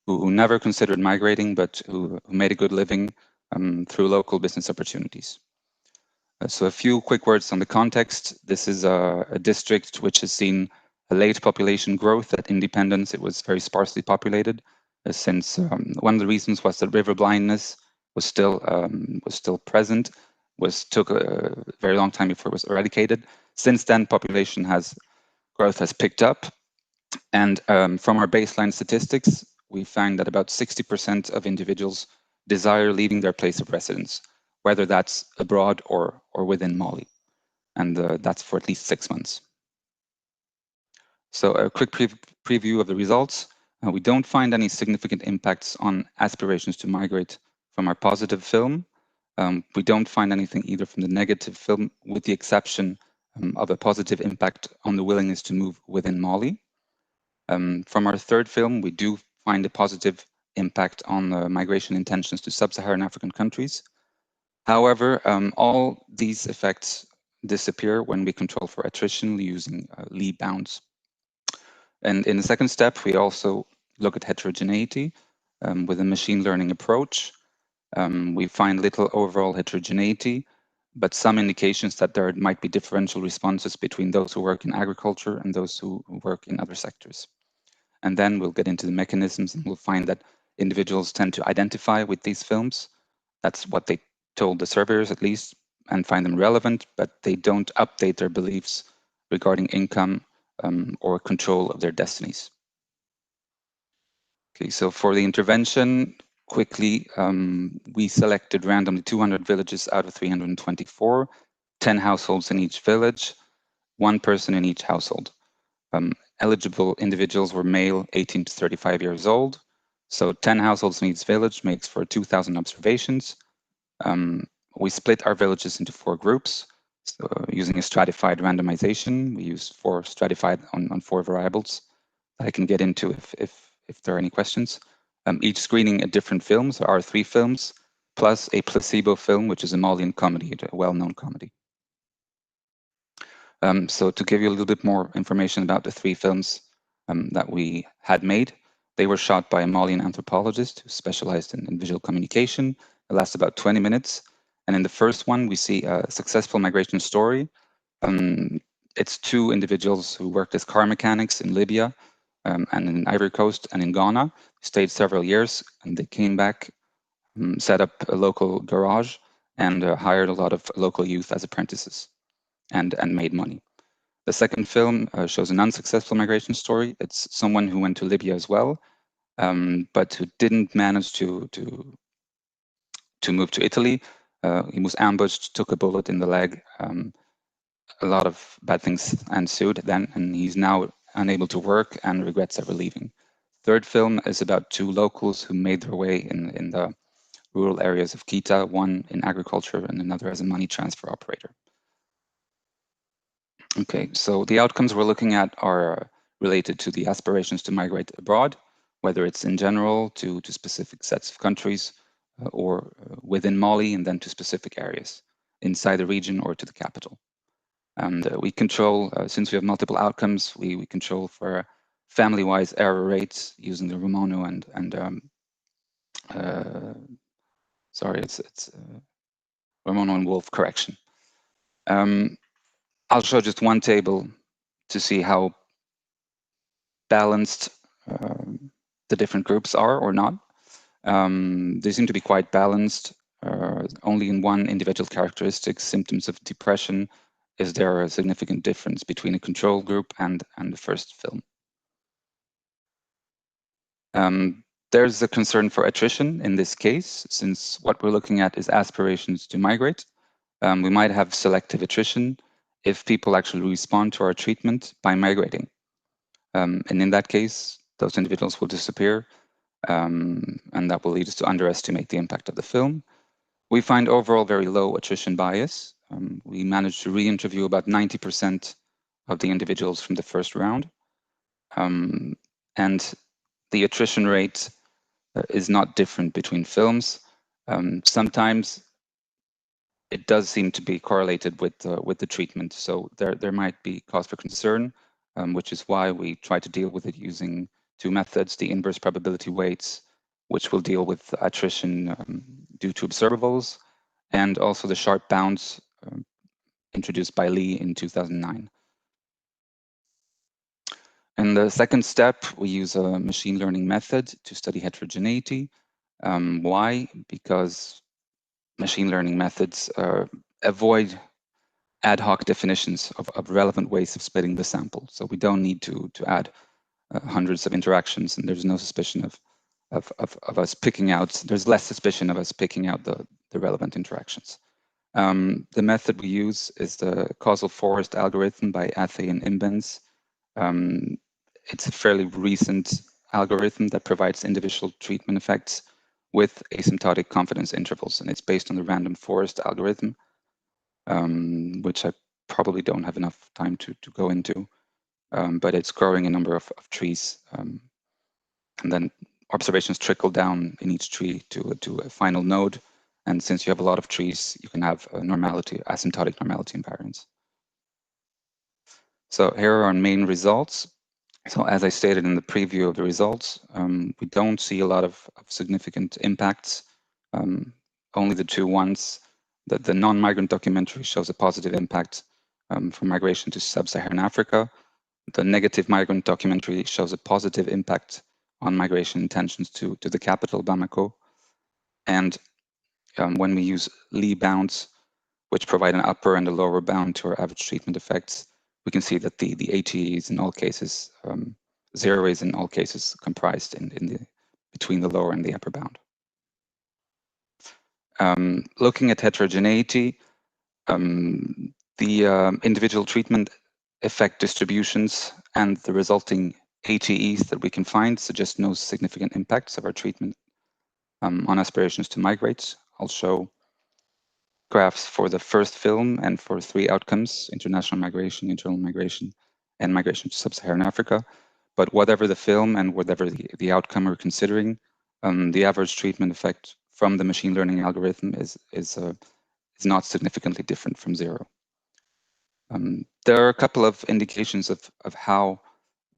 who never considered migrating, but who made a good living through local business opportunities. So a few quick words on the context. This is a district which has seen a late population growth. At independence, it was very sparsely populated, since one of the reasons was that river blindness was still present. Took a very long time before it was eradicated. Since then, population growth has picked up, and from our baseline statistics, we find that about 60% of individuals desire leaving their place of residence, whether that's abroad or within Mali, and that's for at least 6 months. So a quick preview of the results. We don't find any significant impacts on aspirations to migrate from our positive film. We don't find anything either from the negative film, with the exception of a positive impact on the willingness to move within Mali. From our third film, we do find a positive impact on the migration intentions to sub-Saharan African countries. However, all these effects disappear when we control for attrition using Lee bounds. And in the second step, we also look at heterogeneity with a machine learning approach. We find little overall heterogeneity, but some indications that there might be differential responses between those who work in agriculture and those who work in other sectors. And then we'll get into the mechanisms, and we'll find that individuals tend to identify with these films. That's what they told the surveyors, at least, and find them relevant, but they don't update their beliefs regarding income or control of their destinies. Okay, so for the intervention, quickly, we selected randomly 200 villages out of 324, 10 households in each village, 1 person in each household. Eligible individuals were male, 18 to 35 years old. So 10 households in each village makes for 2,000 observations. We split our villages into 4 groups. So using a stratified randomization, we use 4 stratified on 4 variables that I can get into if there are any questions. Each screening a different film, so our 3 films, plus a placebo film, which is a Malian comedy, a well-known comedy. So to give you a little bit more information about the 3 films that we had made, they were shot by a Malian anthropologist who specialized in visual communication. It lasts about 20 minutes. And in the first one, we see a successful migration story. It's 2 individuals who worked as car mechanics in Libya and in Ivory Coast and in Ghana, stayed several years, and they came back, set up a local garage, and hired a lot of local youth as apprentices and made money. The second film shows an unsuccessful migration story. It's someone who went to Libya as well, but who didn't manage to move to Italy. He was ambushed, took a bullet in the leg. A lot of bad things ensued then, and he's now unable to work and regrets ever leaving. Third film is about 2 locals who made their way in the rural areas of Kita, one in agriculture and another as a money transfer operator. Okay, so the outcomes we're looking at are related to the aspirations to migrate abroad, whether it's in general to specific sets of countries or within Mali, and then to specific areas inside the region or to the capital. And we control, since we have multiple outcomes, we control for family-wise error rates using the Romano Romano and Wolf correction. I'll show just one table to see how balanced the different groups are or not. They seem to be quite balanced. Only in one individual characteristic, symptoms of depression, is there a significant difference between a control group and the first film. There's a concern for attrition in this case, since what we're looking at is aspirations to migrate. We might have selective attrition if people actually respond to our treatment by migrating. And in that case, those individuals will disappear, and that will lead us to underestimate the impact of the film. We find overall very low attrition bias. We managed to re-interview about 90% of the individuals from the first round. And the attrition rate is not different between films. Sometimes it does seem to be correlated with the treatment. So there might be cause for concern, which is why we try to deal with it using two methods: the inverse probability weights, which will deal with attrition due to observables, and also the sharp bounds introduced by Lee in 2009. In the second step, we use a machine learning method to study heterogeneity. Why? Because machine learning methods avoid ad hoc definitions of relevant ways of splitting the sample. So we don't need to add hundreds of interactions, and there's no suspicion of us picking out, there's less suspicion of us picking out the relevant interactions. The method we use is the causal forest algorithm by Athay and Imbens. It's a fairly recent algorithm that provides individual treatment effects with asymptotic confidence intervals, and it's based on the random forest algorithm, which I probably don't have enough time to go into, but it's growing a number of trees, and then observations trickle down in each tree to a final node. And since you have a lot of trees, you can have a normality, asymptotic normality invariance. So here are our main results. So as I stated in the preview of the results, we don't see a lot of significant impacts. Only the two ones. The non-migrant documentary shows a positive impact from migration to sub-Saharan Africa. The negative migrant documentary shows a positive impact on migration intentions to the capital, Bamako. And when we use Lee bounds, which provide an upper and a lower bound to our average treatment effects, we can see that the ATEs in all cases, zero is in all cases comprised between the lower and the upper bound. Looking at heterogeneity, the individual treatment effect distributions and the resulting ATEs that we can find suggest no significant impacts of our treatment on aspirations to migrate. I'll show graphs for the first film and for three outcomes: international migration, internal migration, and migration to sub-Saharan Africa. But whatever the film and whatever the outcome we're considering, the average treatment effect from the machine learning algorithm is not significantly different from zero. There are a couple of indications of how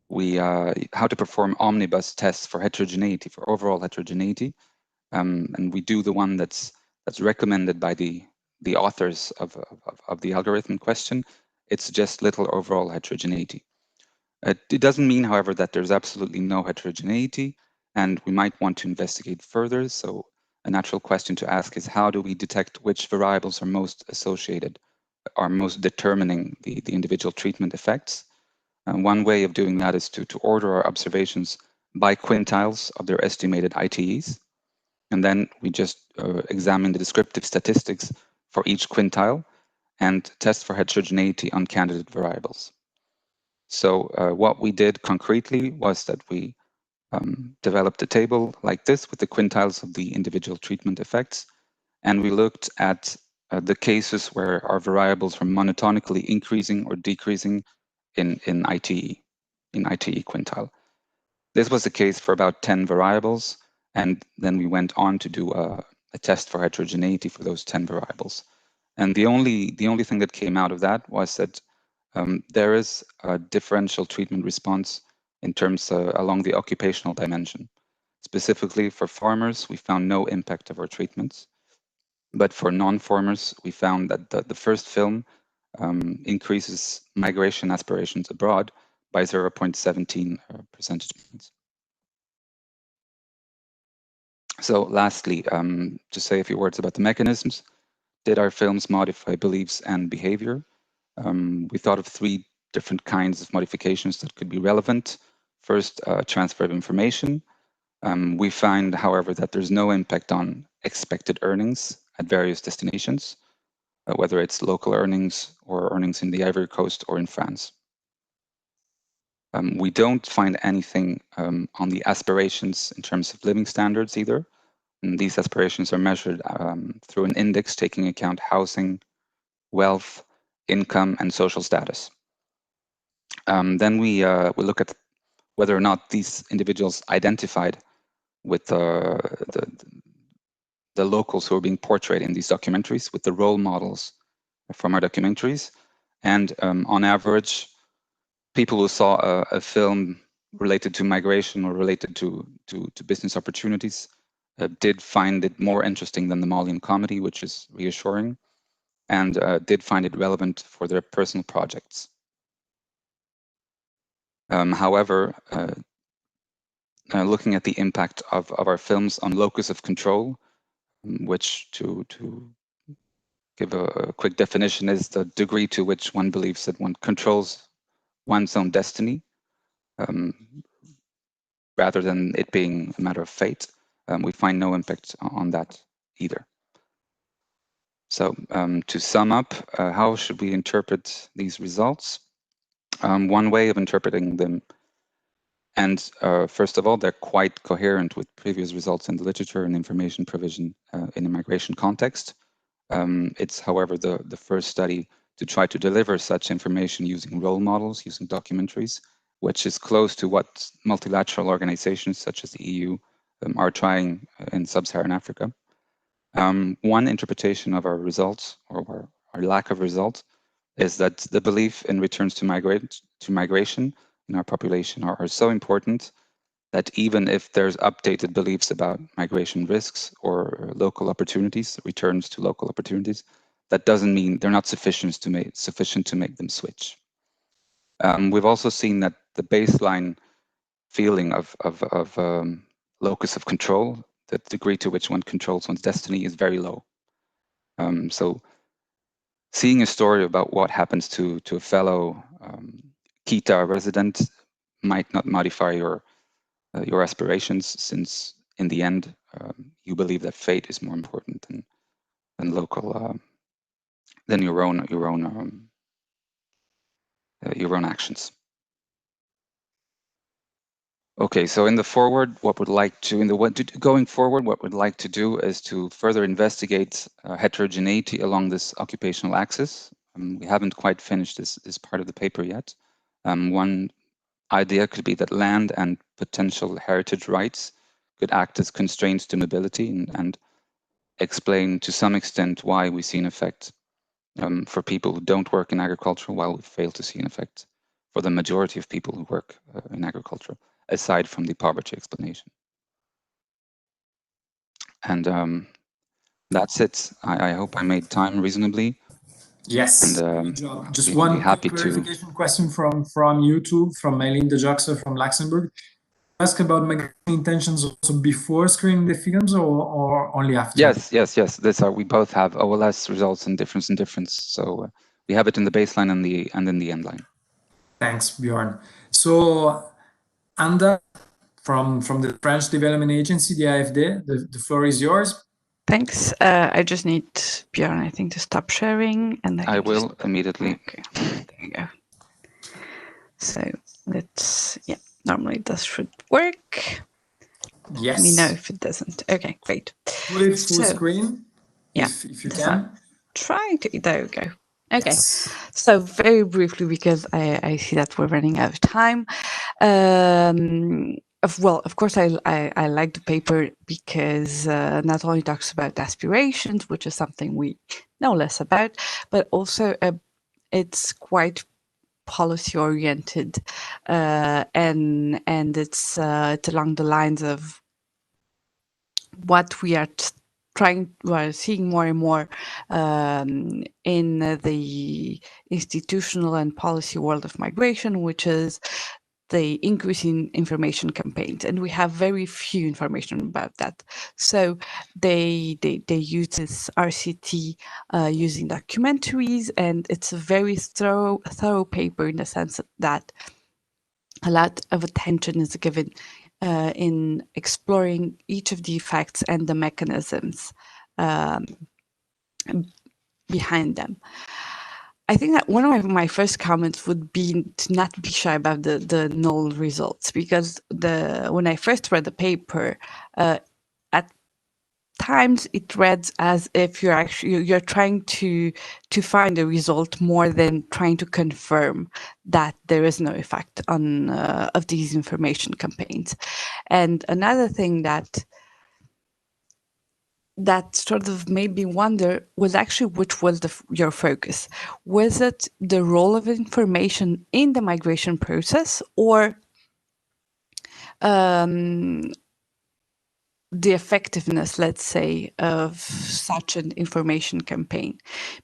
to perform omnibus tests for heterogeneity, for overall heterogeneity, and we do the one that's recommended by the authors of the algorithm question. It suggests little overall heterogeneity. It doesn't mean, however, that there's absolutely no heterogeneity, and we might want to investigate further. So a natural question to ask is, how do we detect which variables are most associated, are most determining the individual treatment effects? And one way of doing that is to order our observations by quintiles of their estimated ITEs. And then we just examine the descriptive statistics for each quintile and test for heterogeneity on candidate variables. So what we did concretely was that we developed a table like this with the quintiles of the individual treatment effects, and we looked at the cases where our variables were monotonically increasing or decreasing in ITE quintile. This was the case for about 10 variables, and then we went on to do a test for heterogeneity for those 10 variables. And the only thing that came out of that was that there is a differential treatment response in terms along the occupational dimension. Specifically for farmers, we found no impact of our treatments. But for non-farmers, we found that the first film increases migration aspirations abroad by 0.17 percentage points. So lastly, to say a few words about the mechanisms. Did our films modify beliefs and behavior? We thought of three different kinds of modifications that could be relevant. First, transfer of information. We find, however, that there's no impact on expected earnings at various destinations, whether it's local earnings or earnings in the Ivory Coast or in France. We don't find anything on the aspirations in terms of living standards either. And these aspirations are measured through an index taking account housing, wealth, income, and social status. Then we look at whether or not these individuals identified with the locals who are being portrayed in these documentaries, with the role models from our documentaries. And on average, people who saw a film related to migration or related to business opportunities did find it more interesting than the Malian comedy, which is reassuring, and did find it relevant for their personal projects. However, looking at the impact of our films on locus of control, which to give a quick definition is the degree to which one believes that one controls one's own destiny, rather than it being a matter of fate. We find no impact on that either. So to sum up, how should we interpret these results? One way of interpreting them, and first of all, they're quite coherent with previous results in the literature and information provision in a migration context. It's, however, the first study to try to deliver such information using role models, using documentaries, which is close to what multilateral organizations such as the EU are trying in sub-Saharan Africa. One interpretation of our results, or our lack of results, is that the belief in returns to migration in our population are so important that even if there's updated beliefs about migration risks or local opportunities, returns to local opportunities, that doesn't mean they're not sufficient to make them switch. We've also seen that the baseline feeling of locus of control, the degree to which one controls one's destiny, is very low. So seeing a story about what happens to a fellow Kita resident might not modify your aspirations, since in the end you believe that fate is more important than local than your own actions. Okay, so in the forward, going forward, what we'd like to do is to further investigate heterogeneity along this occupational axis. We haven't quite finished this part of the paper yet. One idea could be that land and potential heritage rights could act as constraints to mobility and explain to some extent why we see an effect for people who don't work in agriculture, while we fail to see an effect for the majority of people who work in agriculture, aside from the poverty explanation. And that's it. I hope I made time reasonably. Yes, and just one happy clarification question from YouTube, from Melinda Jackson from Luxembourg. Ask about migration intentions also before screening the films, or only after? Yes. We both have OLS results and difference. So we have it in the baseline and in the end line. Thanks, Bjorn. So Anda from the French Development Agency, the AFD, the floor is yours. Thanks. I just need Bjorn, I think, to stop sharing, and I will immediately. Okay, there you go. So let's, normally this should work. Yes. Let me know if it doesn't. Okay, great. Put it full screen, if you can. Try to, there we go. Okay, yes. So very briefly, because I see that we're running out of time. Well, of course, I like the paper because not only talks about aspirations, which is something we know less about, but also it's quite policy oriented, and it's along the lines of what we are seeing more and more in the institutional and policy world of migration, which is the increase in information campaigns, and we have very few information about that. So they use this RCT using documentaries, and it's a very thorough paper in the sense that a lot of attention is given in exploring each of the effects and the mechanisms behind them. I think that one of my first comments would be to not be shy about the null results, because when I first read the paper, at times it reads as if you're trying to find a result more than trying to confirm that there is no effect on of these information campaigns. And another thing that sort of made me wonder was actually which was your focus. Was it the role of information in the migration process, or the effectiveness, let's say, of such an information campaign?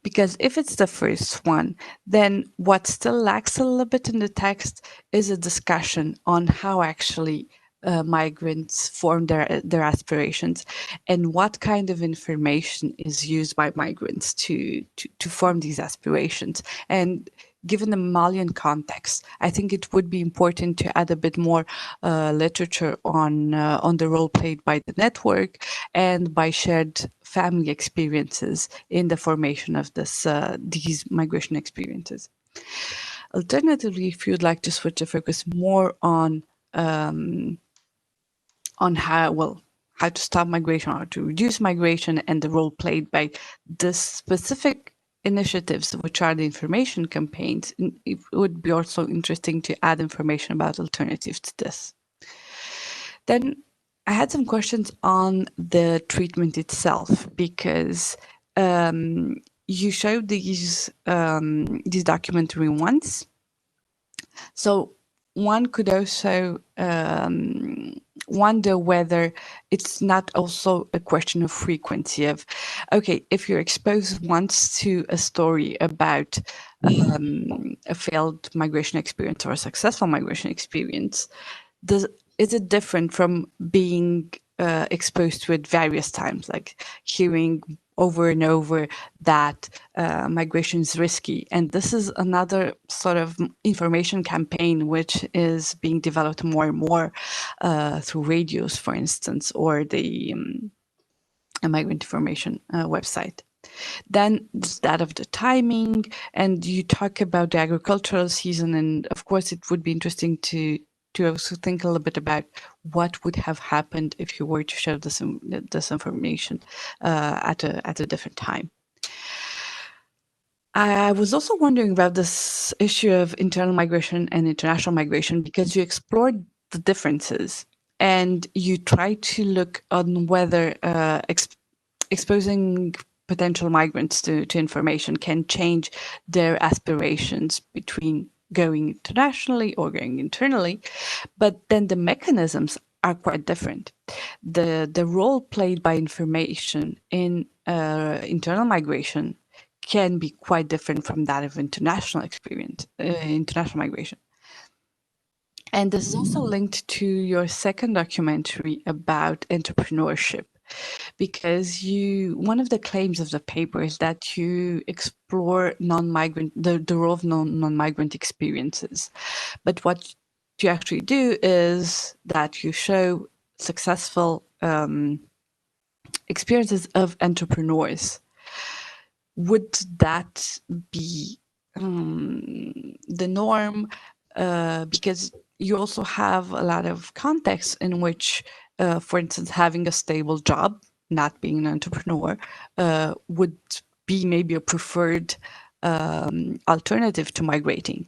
Because if it's the first one, then what still lacks a little bit in the text is a discussion on how actually migrants form their aspirations, and what kind of information is used by migrants to form these aspirations. And given the Malian context, I think it would be important to add a bit more literature on the role played by the network and by shared family experiences in the formation of these migration experiences. Alternatively, if you'd like to switch the focus more on how to stop migration or to reduce migration and the role played by the specific initiatives, which are the information campaigns, it would be also interesting to add information about alternatives to this. Then I had some questions on the treatment itself, because you showed these documentary ones. So one could also wonder whether it's not also a question of frequency of, okay, if you're exposed once to a story about a failed migration experience or a successful migration experience, is it different from being exposed to it various times, like hearing over and over that migration is risky? And this is another sort of information campaign which is being developed more and more through radios, for instance, or the migrant information website. Then that of the timing, and you talk about the agricultural season, and of course it would be interesting to also think a little bit about what would have happened if you were to share this information at a different time. I was also wondering about this issue of internal migration and international migration, because you explored the differences and you try to look on whether exposing potential migrants to information can change their aspirations between going internationally or going internally. But then the mechanisms are quite different. The role played by information in internal migration can be quite different from that of international migration. And this is also linked to your second documentary about entrepreneurship, because one of the claims of the paper is that you explore the role of non-migrant experiences. But what you actually do is that you show successful experiences of entrepreneurs. Would that be the norm? Because you also have a lot of contexts in which, for instance, having a stable job, not being an entrepreneur, would be maybe a preferred alternative to migrating.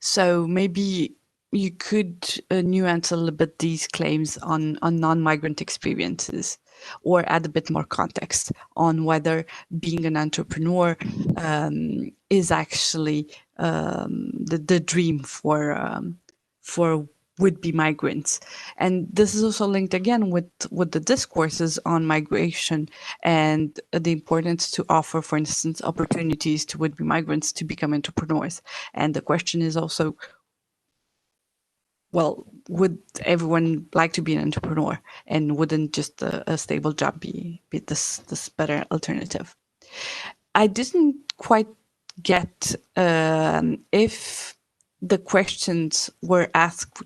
So maybe you could nuance a little bit these claims on non-migrant experiences, or add a bit more context on whether being an entrepreneur is actually the dream for would-be migrants. And this is also linked again with the discourses on migration and the importance to offer, for instance, opportunities to would-be migrants to become entrepreneurs. And the question is also, well, would everyone like to be an entrepreneur, and wouldn't just a stable job be this better alternative? I didn't quite get if the questions were asked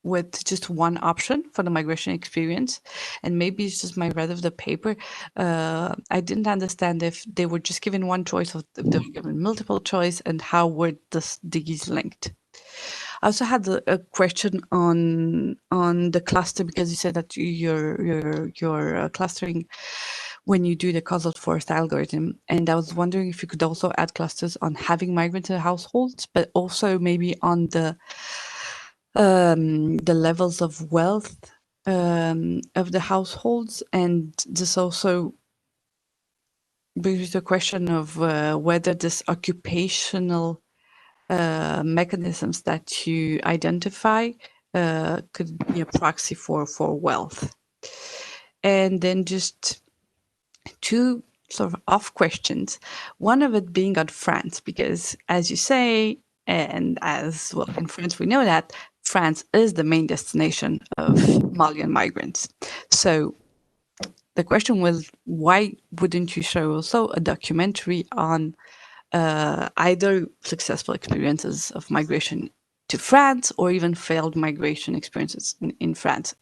with just one option for the migration experience, and maybe it's just my read of the paper. I didn't understand if they were just given one choice or if they were given multiple choice, and how were these linked. I also had a question on the cluster, because you said that you're clustering when you do the causal forest algorithm, and I was wondering if you could also add clusters on having migrants in households, but also maybe on the levels of wealth of the households, and this also brings me to the question of whether this occupational mechanisms that you identify could be a proxy for wealth. And then just two sort of off questions. One of it being on France, because as you say, and as well in France we know that France is the main destination of Malian migrants. So the question was, why wouldn't you show also a documentary on either successful experiences of migration to France or even failed migration experiences in France?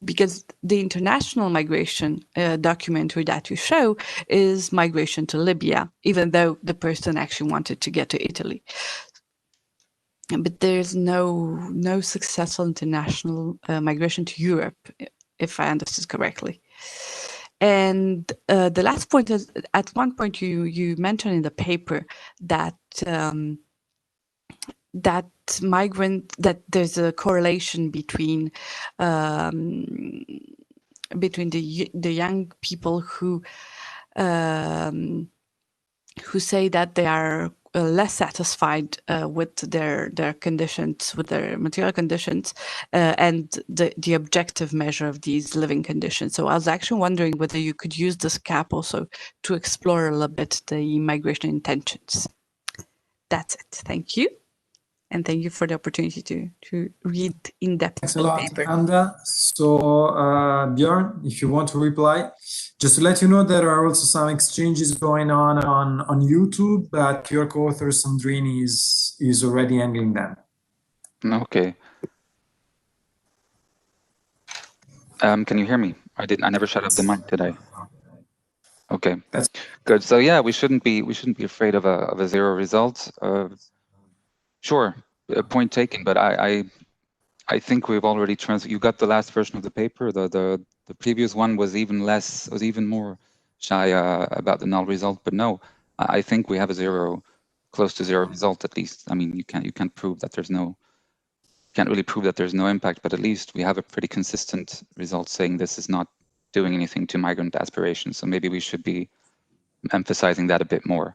Because the international migration documentary that you show is migration to Libya, even though the person actually wanted to get to Italy. But there's no successful international migration to Europe, if I understood correctly. And the last point is, at one point you mentioned in the paper that that there's a correlation between the young people who say that they are less satisfied with their conditions, with their material conditions, and the objective measure of these living conditions. So I was actually wondering whether you could use this gap also to explore a little bit the migration intentions. That's it. Thank you. And thank you for the opportunity to read in depth. Thanks a lot, Anda. So, Björn, if you want to reply, just to let you know, there are also some exchanges going on YouTube, but your co-author Sandrini is already handling them. Okay. Can you hear me? I never shut up the mic, did I? Okay. That's good. So yeah, we shouldn't be afraid of a zero result. Sure, point taken, but I think we've already you got the last version of the paper. The previous one was even more shy about the null result. But no, I think we have a close to zero result at least. I mean, you can't prove that can't really prove that there's no impact, but at least we have a pretty consistent result saying this is not doing anything to migrant aspirations. So maybe we should be emphasizing that a bit more.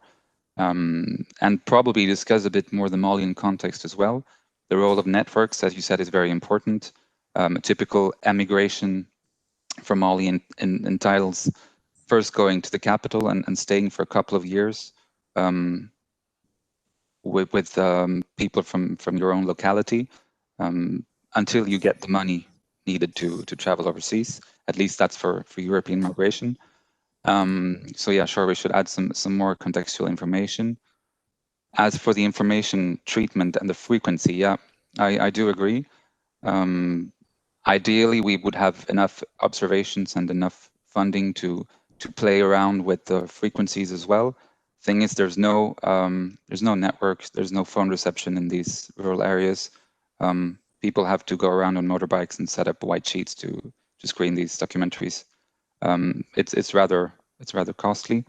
And probably discuss a bit more the Malian context as well. The role of networks, as you said, is very important. A typical emigration from Mali entitles first going to the capital and staying for a couple of years with people from your own locality until you get the money needed to travel overseas. At least that's for European migration. So yeah, sure, we should add some more contextual information. As for the information treatment and the frequency, yeah, I do agree. Ideally, we would have enough observations and enough funding to play around with the frequencies as well. Thing is, there's no networks, there's no phone reception in these rural areas. People have to go around on motorbikes and set up white sheets to screen these documentaries. It's rather costly.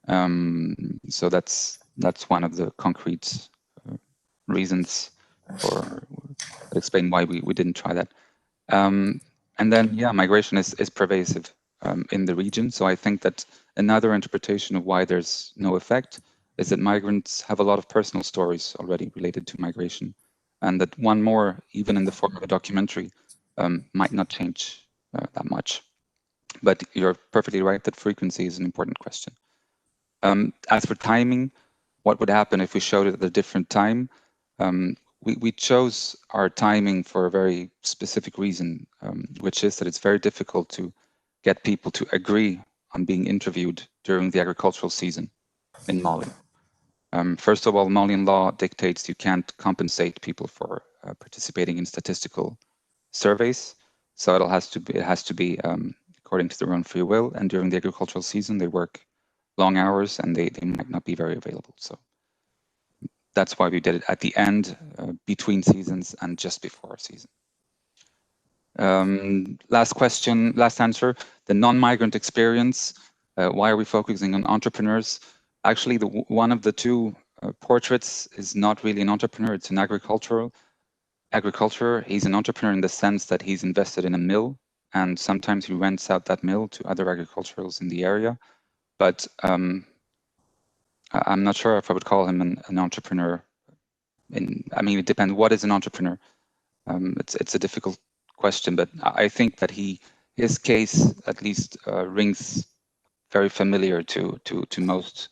So that's one of the concrete reasons or explain why we didn't try that. And then, yeah, migration is pervasive in the region. So I think that another interpretation of why there's no effect is that migrants have a lot of personal stories already related to migration, and that one more, even in the form of a documentary, might not change that much. But you're perfectly right that frequency is an important question. As for timing, what would happen if we showed it at a different time? We chose our timing for a very specific reason, which is that it's very difficult to get people to agree on being interviewed during the agricultural season in Mali. First of all, Malian law dictates you can't compensate people for participating in statistical surveys, so it has to be according to their own free will. And during the agricultural season, they work long hours and they might not be very available. So that's why we did it at the end, between seasons and just before a season. Last question, last answer, the non-migrant experience. Why are we focusing on entrepreneurs? Actually, one of the two portraits is not really an entrepreneur, it's an agriculture. He's an entrepreneur in the sense that he's invested in a mill, and sometimes he rents out that mill to other agriculturals in the area. But I'm not sure if I would call him an entrepreneur. I mean, it depends. What is an entrepreneur? It's a difficult question, but I think that his case at least rings very familiar to most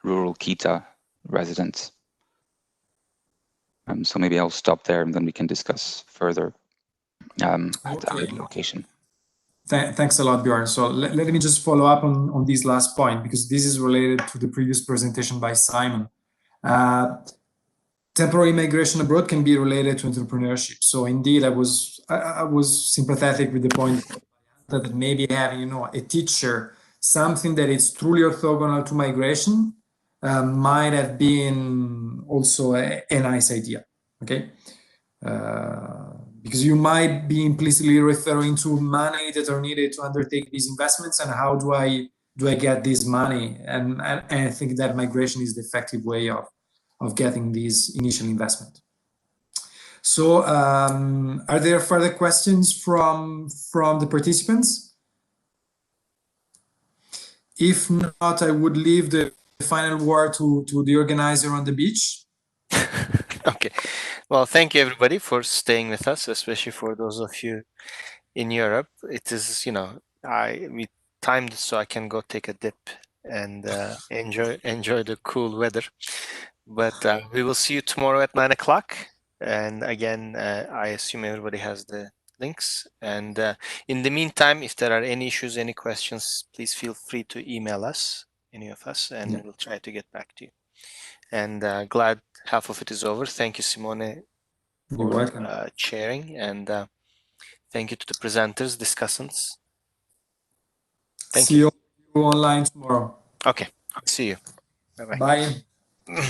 rural Quito residents. So maybe I'll stop there and then we can discuss further at the location. Thanks a lot, Bjorn. So let me just follow up on this last point, because this is related to the previous presentation by Simon. Temporary migration abroad can be related to entrepreneurship. So indeed, I was sympathetic with the point that maybe having, a teacher, something that is truly orthogonal to migration, might have been also a nice idea. Okay. Because you might be implicitly referring to money that are needed to undertake these investments, and how do I get this money? And I think that migration is the effective way of getting these initial investment. So are there further questions from the participants? If not, I would leave the final word to the organizer on the beach. Okay. Well, thank you everybody for staying with us, especially for those of you in Europe. It is, we timed it so I can go take a dip and enjoy the cool weather. But we will see you tomorrow at 9 o'clock. And again, I assume everybody has the links. And in the meantime, if there are any issues, any questions, please feel free to email us, any of us, and we'll try to get back to you. And glad half of it is over. Thank you, Simone, for chairing, and thank you to the presenters, discussants. Thank you. See you online tomorrow. Okay, see you. Bye-bye. Bye.